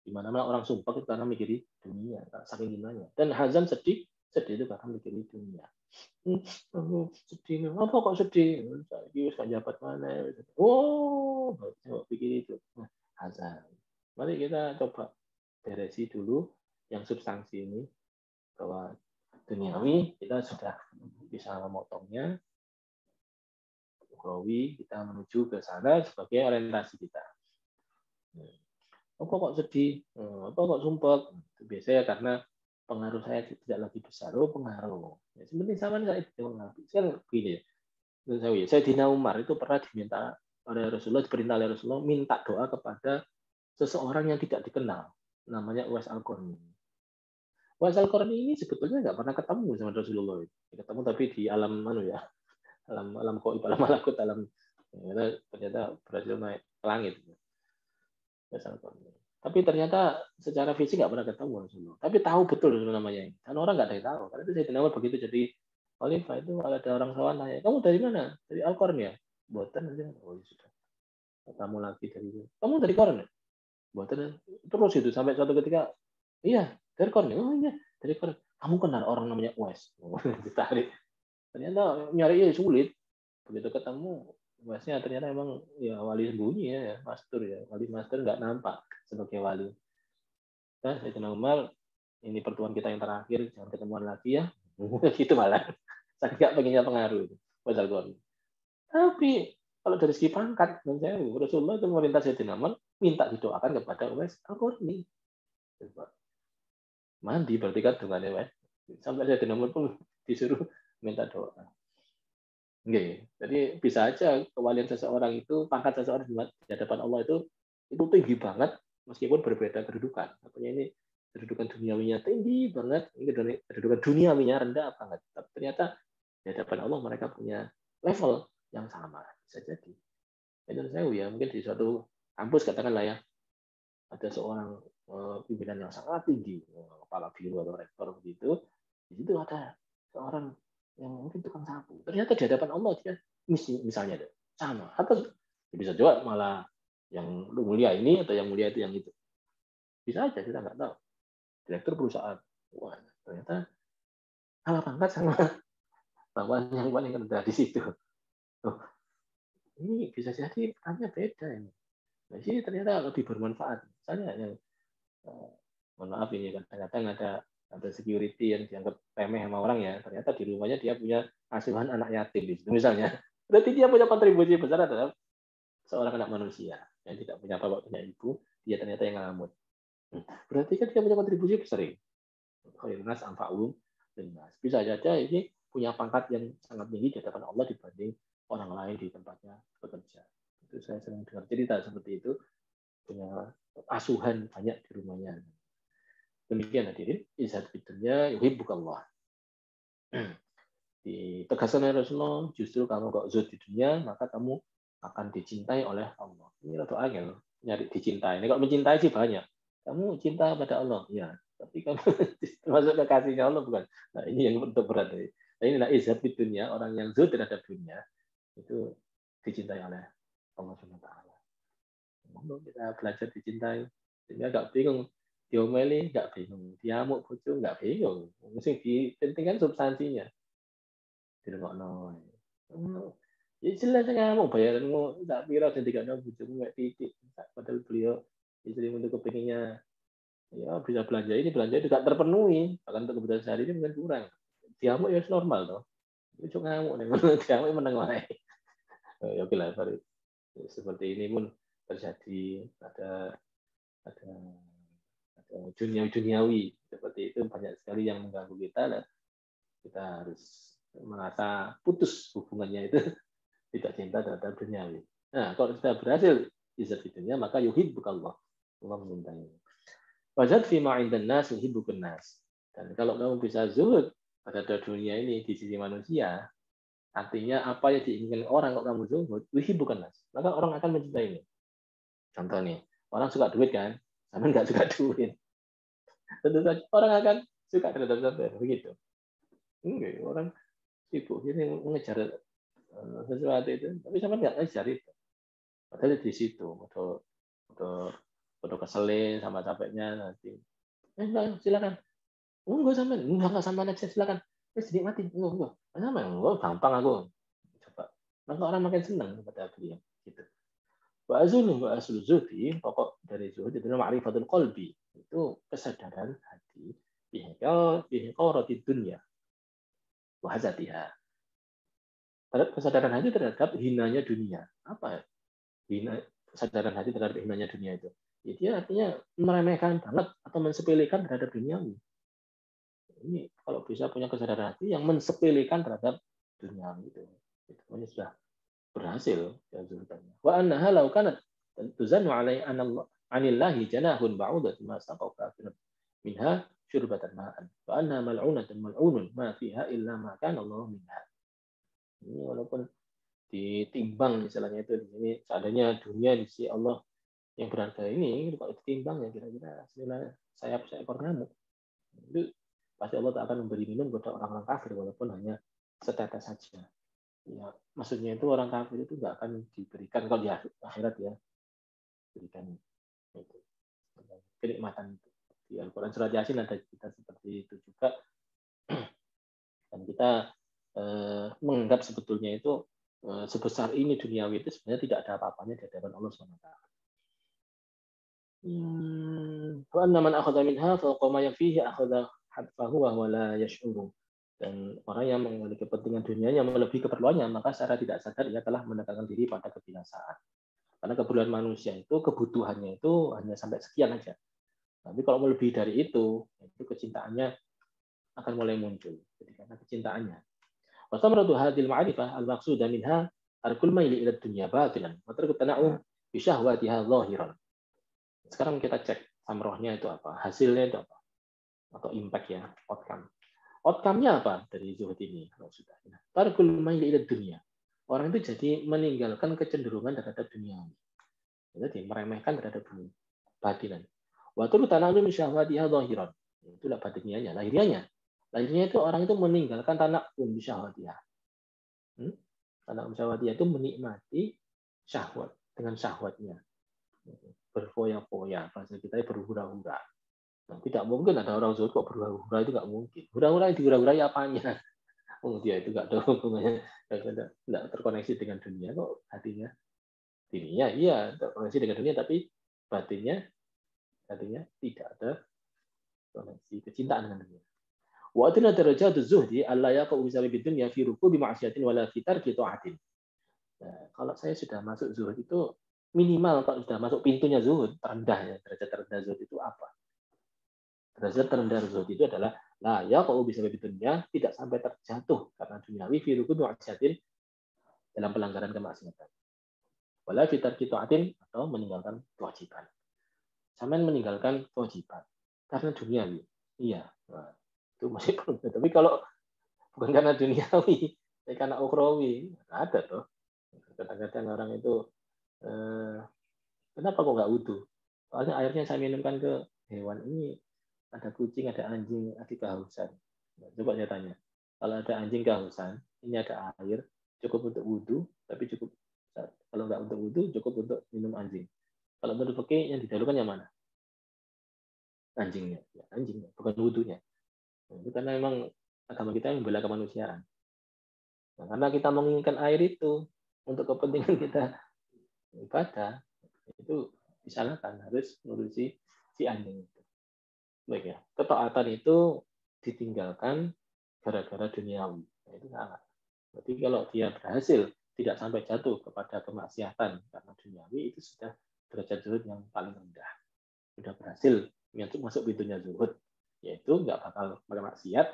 Di mana-mana orang sumpek itu karena mikiri dunia, saking gimana. Dan hazan sedih itu karena mikiri dunia. Sedih, apa kok sedih? Ini nggak jabat mana? Oh, pikir itu. Hazan. Mari kita coba beresi dulu yang substansi ini, bahwa duniawi kita sudah bisa memotongnya. Ukhrawi kita menuju ke sana sebagai orientasi kita. Apa kok sedih? Apa kok sumpah? Biasanya karena pengaruh saya tidak lagi besar. Oh, pengaruh. Ya, sebenarnya sama saya tidak mengerti. Sekarang begini ya. Saya Dina Umar itu pernah diminta oleh Rasulullah, diperintah oleh Rasulullah minta doa kepada seseorang yang tidak dikenal. Namanya Uwais Al-Qarni. Uwais Al-Qarni ini sebetulnya nggak pernah ketemu sama Rasulullah. Ketemu tapi di alam ya, alam gaib, alam malakut, alam ternyata berhasil naik ke langit. Tapi ternyata secara fisik nggak pernah ketemu Rasulullah. Tapi tahu betul namanya. Dan orang nggak ada yang tahu. Karena itu Sayyidina Umar begitu jadi khalifah itu kalau ada orang sawan tanya, kamu dari mana? Dari Al-Qarni ya? Buatan aja. Oh ya sudah. Kamu lagi dari itu. Kamu dari Qarni? Buatan terus itu sampai suatu ketika, iya dari Qarni. Oh iya dari Qarni. Kamu kenal orang namanya Uwais? Ditarik. Ternyata nyari sulit. Begitu ketemu, Uwaisnya ternyata emang ya wali sembunyi ya, master ya. Wali master nggak nampak sebagai wali. Nah, Sayyidina Umar, ini pertemuan kita yang terakhir, jangan ketemuan lagi ya. Gitu malah. Saya nggak pengennya pengaruh itu. Tapi kalau dari segi pangkat, Rasulullah itu meminta Sayyidina Umar minta didoakan kepada Uwais Al-Qarni. Mandi berarti kan dengannya Uwais. Sampai Sayyidina Umar pun disuruh minta doa. Jadi bisa aja kewalian seseorang itu, pangkat seseorang di hadapan Allah itu tinggi banget, meskipun berbeda kedudukan. Artinya ini kedudukan duniawinya tinggi banget, ini kedudukan duniawinya rendah banget. Tapi ternyata di hadapan Allah mereka punya level yang sama, bisa jadi. Itu saya ya, mungkin di suatu kampus katakanlah ya, ada seorang pimpinan yang sangat tinggi, kepala biro atau rektor begitu, di situ ada seorang yang mungkin tukang sapu. Ternyata di hadapan Allah dia misalnya ada sama. Atau bisa juga malah yang mulia ini atau yang mulia itu yang itu. Bisa aja kita nggak tahu. Direktur perusahaan, wah ternyata kalah pangkat sama bawahan yang paling rendah di situ. Oh, ini bisa jadi hanya beda ini. Nah, sini ternyata lebih bermanfaat. Misalnya yang mohon maaf ini kadang-kadang ada security yang dianggap remeh sama orang ya, ternyata di rumahnya dia punya asuhan anak yatim di situ misalnya. Berarti dia punya kontribusi besar adalah seorang anak manusia yang tidak punya bapak, punya ibu, dia ternyata yang ngalamun. Berarti kan dia punya kontribusi besar ini. Khairun nas anfa'uhum linnas. Bisa saja ini punya pangkat yang sangat tinggi di hadapan Allah dibanding orang lain di tempatnya bekerja. Itu saya sering dengar cerita seperti itu, punya asuhan banyak di rumahnya. Demikian hadirin, izhad fidunya yuhibbukallah. Ditegaskan oleh Rasulullah, justru kamu kok zuhud di dunia, maka kamu akan dicintai oleh Allah. Ini rada angel, nyari dicintai. Ini kok mencintai sih banyak. Kamu cinta pada Allah, ya. Tapi kamu termasuk kekasihnya Allah bukan. Nah ini yang untuk berat. Nah inilah izhad fidunya, orang yang zuhud terhadap dunia itu dicintai oleh Allah SWT. Kita belajar dicintai, sehingga nggak bingung diomeli, nggak bingung diamuk bojo, nggak bingung. Mesti dipentingkan substansinya. Dirungokno. Ya jelas ngamuk bayaranmu tak pira dan tiga bojomu mek titik. Padahal beliau istri untuk kepinginnya ya bisa belanja ini belanja itu tidak terpenuhi, bahkan untuk kebutuhan sehari ini mungkin kurang. Diamuk ya normal toh. Itu ngamuk nih, diamuk menang wae. Ya oke lah, seperti ini pun terjadi ada duniawi seperti itu banyak sekali yang mengganggu kita dan kita harus merasa putus hubungannya itu tidak cinta terhadap duniawi. Nah, kalau sudah berhasil izat dunia maka yuhibbukallah. Allah mencintai. Wajad fi ma'indan nas yuhibbukun nas. Dan kalau kamu bisa zuhud terhadap dunia ini di sisi manusia, artinya apa yang diinginkan orang kalau kamu zuhud, yuhibbukun nas. Maka orang akan mencintaimu. Contoh nih, orang suka duit kan, sama nggak suka duit. Tentu saja orang akan suka terhadap sampai begitu. Enggak, orang sibuk ini mengejar sesuatu itu, tapi sama nggak ngejar itu. Padahal di situ, foto keselin sama capeknya nanti. Silakan. Enggak sama, enggak sama aja silakan. Terus dinikmati, enggak. Sama, enggak gampang aku. Coba. Maka orang makin senang pada beliau. Gitu. Wa azul zuhdi, pokok dari zuhud itu ma'rifatul qalbi. Itu kesadaran hati bihiqarati dunya wa hazatiha. Kesadaran hati terhadap hinanya dunia. Apa ya? Kesadaran hati terhadap hinanya dunia itu. Ya, dia artinya meremehkan banget atau mensepelekan terhadap duniawi. Ini kalau bisa punya kesadaran hati yang mensepelekan terhadap duniawi itu. Ini sudah berhasil ya zuhudannya. Wa annaha law kanat tuzannu alai anillahi janahun ba'udat ma saqaw kafirun minha syurbatan ma'an. Wa anna mal'unatan mal'unun ma fiha illa ma kana Allah minha. Ini walaupun ditimbang misalnya itu di sini seandainya dunia di sisi Allah yang berharga ini kalau ditimbang ya kira-kira senilai sayap seekor nyamuk itu pasti Allah tak akan memberi minum kepada orang-orang kafir walaupun hanya setetes saja. Ya, maksudnya itu orang kafir itu nggak akan diberikan kalau di akhirat ya berikan itu kenikmatan itu. Di Al-Quran surat Yasin ada kita seperti itu juga dan kita menganggap sebetulnya itu sebesar ini duniawi itu sebenarnya tidak ada apa-apanya di hadapan Allah SWT. Wa anna man akhadha minha fawqa ma yakfihi akhadha hadfahu wa huwa la yash'uru. Dan orang yang memiliki kepentingan dunianya melebihi keperluannya, maka secara tidak sadar ia telah mendekatkan diri pada kebinasaan. Karena keperluan manusia itu kebutuhannya itu hanya sampai sekian aja. Tapi kalau melebihi dari itu kecintaannya akan mulai muncul. Jadi karena kecintaannya. Wasamratu hadil ma'rifah al-maqsuda minha arkul maili ila dunya batilan wa tarku tana'um bi syahwatiha zahiran. Sekarang kita cek samrohnya itu apa, hasilnya itu apa, atau impact ya, outcome. Outcome-nya apa dari zuhud ini? Kalau sudah, tarkul maili ila dunya. Orang itu jadi meninggalkan kecenderungan terhadap dunia. Jadi meremehkan terhadap dunia, batinan. Wa tarku tana'um bi syahwatiha zahiran. Itulah batinnya, lahirianya. Lahirnya itu orang itu meninggalkan tana'um bi syahwatiha. Tana'um syahwatiha itu menikmati syahwat dengan syahwatnya. Berfoya-foya, bahasa kita berhura-hura. Nah, tidak mungkin ada orang zuhud kok berhura-hura, itu nggak mungkin. Hura-hura yang dihura-hurai apanya? Oh, dia itu nggak ada hubungannya, nggak terkoneksi dengan dunia kok hatinya. Dirinya iya terkoneksi dengan dunia, tapi batinnya tidak ada koneksi kecintaan dengan dunia. Wa atina darajatu zuhdi alla yaqu bisabi bidunya fi rukubi ma'siyatin wala fi tarki ta'atin. Nah, kalau saya sudah masuk zuhud itu minimal kalau sudah masuk pintunya zuhud, terendahnya derajat terendah zuhud itu apa? Derajat terendah zuhud itu adalah la yaqau bisa dunia, tidak sampai terjatuh karena duniawi fi rukun maksiatin, dalam pelanggaran kemaksiatan. Wala fitar kitaatin, atau meninggalkan kewajiban. Sampai meninggalkan kewajiban karena duniawi. Iya, nah, itu masih perlu. Tapi kalau bukan karena duniawi, karena ukhrawi, ada tuh. Kadang-kadang orang itu kenapa kok nggak wudhu? Soalnya airnya saya minumkan ke hewan ini, ada kucing, ada anjing, ada kehausan. Nah, coba saya tanya, kalau ada anjing kehausan, ini ada air, cukup untuk wudhu, tapi cukup kalau nggak untuk wudhu, cukup untuk minum anjing. Kalau menurut fikih yang didahulukan yang mana? Anjingnya, ya, anjingnya, bukan wudhunya. Nah, itu karena memang agama kita membela kemanusiaan. Nah, karena kita menginginkan air itu untuk kepentingan kita ibadah, itu disalahkan, harus ngurusi si anjing itu. Baik ya, ketaatan itu ditinggalkan gara-gara duniawi. Nah, itu salah. Berarti kalau dia berhasil tidak sampai jatuh kepada kemaksiatan karena duniawi, itu sudah derajat zuhud yang paling rendah. Sudah berhasil masuk pintunya zuhud, yaitu nggak bakal bermaksiat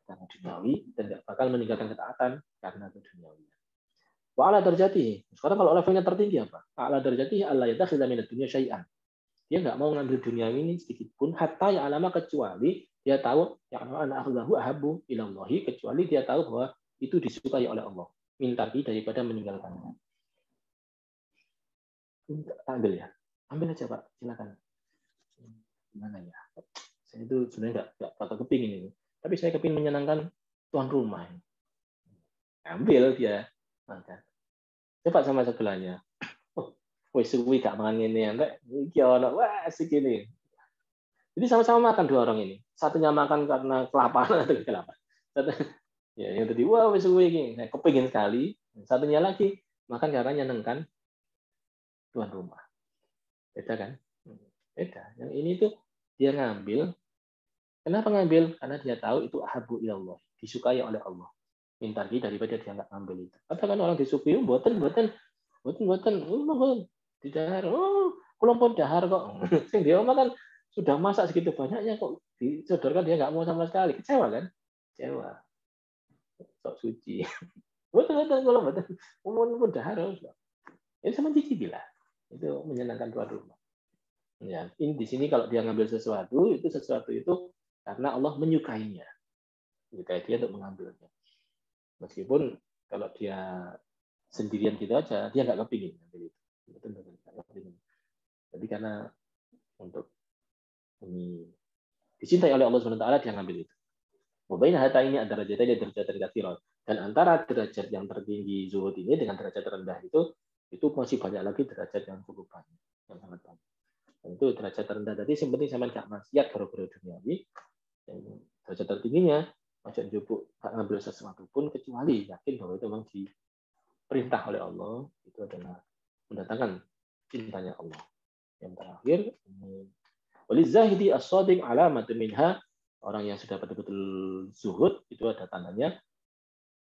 karena duniawi dan nggak bakal meninggalkan ketaatan karena duniawi. Wa ala darjati. Sekarang kalau levelnya tertinggi apa? Ala darjati Allah yattakhidha minad dunya syai'an. Dia nggak mau ngambil dunia ini sedikit pun, hatta ya alama, kecuali dia tahu yang anak akhidahu ahabu ilallahi, kecuali dia tahu bahwa itu disukai oleh Allah. Minta daripada meninggalkannya. Ambil ya. Ambil aja Pak, silakan. Gimana ya? Saya itu sebenarnya nggak bakal kepingin ini. Tapi saya kepingin menyenangkan tuan rumah. Ambil dia. Maka. Coba sama sebelahnya. Oh, wis suwi gak mangan ini enggak. Iki ono wah asik ini. Jadi sama-sama makan dua orang ini. Satunya makan karena kelaparan atau kelaparan. Ya, yang tadi wah wis suwi iki. Saya kepingin sekali. Satunya lagi makan karena nyenengkan tuan rumah. Beda kan? Beda. Yang ini tuh dia ngambil. Kenapa ngambil? Karena dia tahu itu ahabu ilallah, disukai oleh Allah. Minta daripada dia nggak ngambil itu. Katakan orang disukai, buatan, di dahar, belum pun dahar kok. Sing dia kan sudah masak segitu banyaknya kok disodorkan dia nggak mau sama sekali. Kecewa kan? Kecewa. Sok suci. Buatan, kalau pun dahar. Ini sama cicipi lah. Itu menyenangkan tuan rumah. Ya, ini di sini kalau dia ngambil sesuatu itu karena Allah menyukainya. Menyukai dia untuk mengambilnya. Meskipun kalau dia sendirian gitu aja, dia nggak kepingin ngambil itu. Jadi karena untuk ini dicintai oleh Allah SWT, dia ngambil itu. Wabain hata ini ada derajatnya derajat katsiran. Dan antara derajat yang tertinggi zuhud ini dengan derajat terendah itu masih banyak lagi derajat yang cukup banyak, yang sangat banyak. Dan itu derajat terendah tadi yang penting sama nggak maksiat gara-gara duniawi. Dan derajat tertingginya macam jupuk tak ngambil sesuatu pun kecuali yakin bahwa itu memang diperintah oleh Allah, itu adalah mendatangkan cintanya Allah. Yang terakhir, walizahidi as-sadiq alamatu minha, orang yang sudah betul-betul zuhud itu ada tandanya.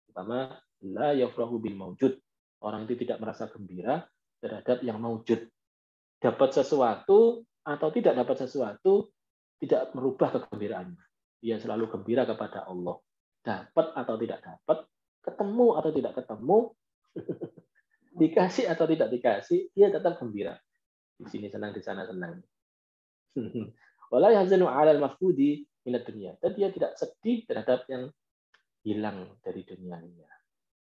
Pertama, la yafrahu bil maujud. Orang itu tidak merasa gembira terhadap yang maujud. Dapat sesuatu atau tidak dapat sesuatu tidak merubah kegembiraannya. Dia selalu gembira kepada Allah. Dapat atau tidak dapat, ketemu atau tidak ketemu, dikasih atau tidak dikasih, dia tetap gembira. Di sini senang, di sana senang. Wala yahzanu 'alal mafqudi minad dunya. Dan dia tidak sedih terhadap yang hilang dari dunianya.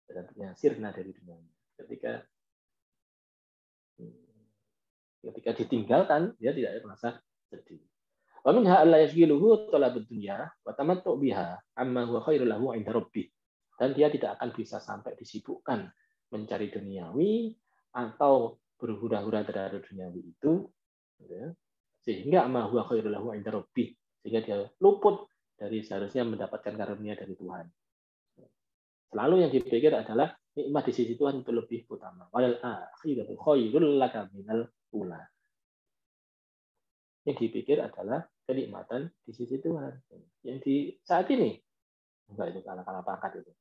Terhadap yang sirna dari dunianya. Ketika ditinggalkan, dia tidak merasa sedih. Wa minha alla yashghiluhu talabud dunya wa tamattu biha amma huwa khairul lahu 'inda rabbih. Dan dia tidak akan bisa sampai disibukkan mencari duniawi atau berhura-hura terhadap duniawi itu, sehingga amma huwa khairul lahu 'inda rabbih, sehingga dia luput dari seharusnya mendapatkan karunia dari Tuhan. Selalu yang dipikir adalah nikmat di sisi Tuhan itu lebih utama. Walal akhiratu khairul laka minal ula. Yang dipikir adalah kenikmatan di sisi Tuhan. Yang di saat ini, enggak, itu kalah pangkat itu.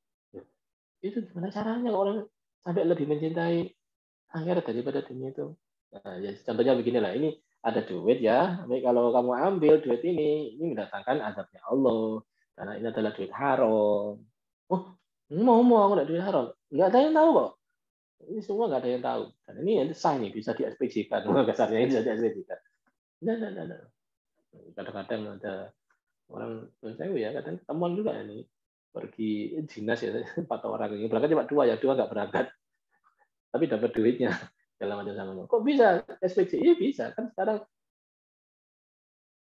Itu gimana caranya orang sampai lebih mencintai akhirat daripada dunia itu. Nah, ya contohnya beginilah, ini ada duit ya, tapi kalau kamu ambil duit ini mendatangkan azabnya Allah, karena ini adalah duit haram. Oh, mau aku duit haram? Nggak ada yang tahu kok. Ini semua nggak ada yang tahu. Dan ini sah nih, bisa di SPJ-kan. Kasarnya ini bisa di SPJ-kan. Nah. Kadang-kadang ada orang saya ya, kadang temuan juga ini pergi dinas ya, 4 orang ini berangkat cuma 2 ya, 2 nggak berangkat, tapi dapat duitnya dalam macam sama. Kok bisa SPJ? Iya bisa kan sekarang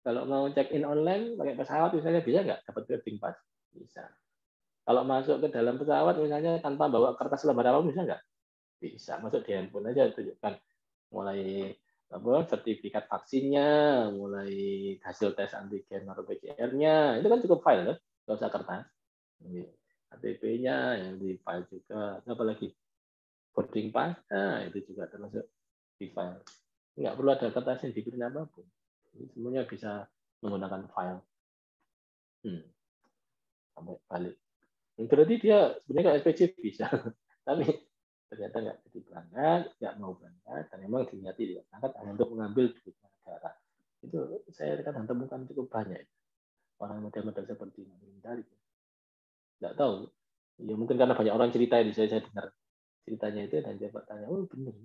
kalau mau check in online pakai pesawat misalnya bisa nggak dapat boarding pass? Bisa. Kalau masuk ke dalam pesawat misalnya tanpa bawa kertas lembar apa bisa nggak? Bisa. Masuk di handphone aja tunjukkan mulai sertifikat vaksinnya, mulai hasil tes antigen atau PCR-nya, itu kan cukup file kan, nggak usah kertas. KTP-nya yang di file juga, apalagi boarding pass, itu juga termasuk di file. Nggak perlu ada kertas yang dikirim apapun. Jadi semuanya bisa menggunakan file. Sampai balik. Berarti dia sebenarnya kalau SPJ bisa, tapi ternyata nggak jadi berangkat, nggak mau berangkat, dan memang diniati tidak berangkat hanya untuk mengambil duit negara. Itu saya kadang temukan cukup banyak orang model-model seperti ini. Nggak tahu. Ya mungkin karena banyak orang cerita di saya dengar ceritanya itu dan saya tanya, oh benar,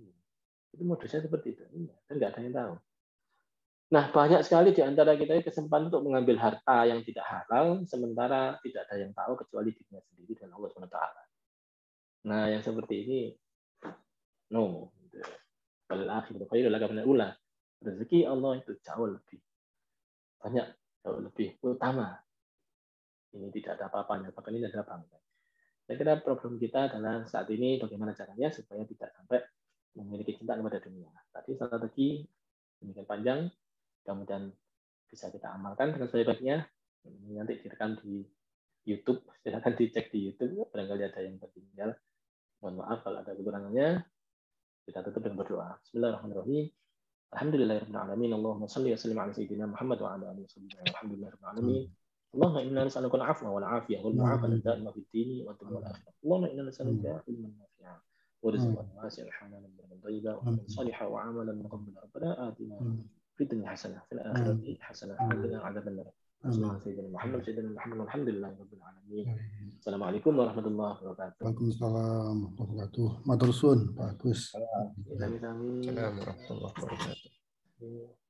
itu modusnya seperti itu. Iya, dan nggak ada yang tahu. Nah, banyak sekali di antara kita kesempatan untuk mengambil harta yang tidak halal, sementara tidak ada yang tahu kecuali dirinya sendiri dan Allah SWT. Nah, yang seperti ini, no. Rezeki Allah itu jauh lebih banyak, jauh lebih utama. Ini tidak ada apa-apanya, bahkan ini adalah bangga. Saya kira problem kita adalah saat ini bagaimana caranya supaya tidak sampai memiliki cinta kepada dunia. Tadi strategi demikian panjang, kemudian bisa kita amalkan dengan sebaik-baiknya. Ini nanti direkam di YouTube, silakan dicek di YouTube, barangkali ada yang tertinggal. Mohon maaf kalau ada kekurangannya. Kita tutup dengan berdoa. Bismillahirrahmanirrahim. Alhamdulillahirabbil alamin. Allahumma shalli wa sallim ala sayyidina Muhammad wa ala alihi wasallam. Alhamdulillahirabbil alamin. Allahumma inna nas'aluka al-'afwa wal 'afiyah wal mu'afata da'ima fid dini wa dunya wal akhirah. Allahumma inna nas'aluka ilman nafi'an wa rizqan wasi'an halalan tayyiban wa amalan salihan wa 'amalan mutaqabbalan. Rabbana atina fid dunya hasanah wa fil akhirati hasanah wa qina 'adzabannar. Sayyidina Muhammad walhamdulillahirabbil alamin. Assalamualaikum warahmatullahi wabarakatuh. Waalaikumsalam warahmatullahi wabarakatuh. Matur suwun, Pak Agus. Kami. Assalamualaikum warahmatullahi wabarakatuh.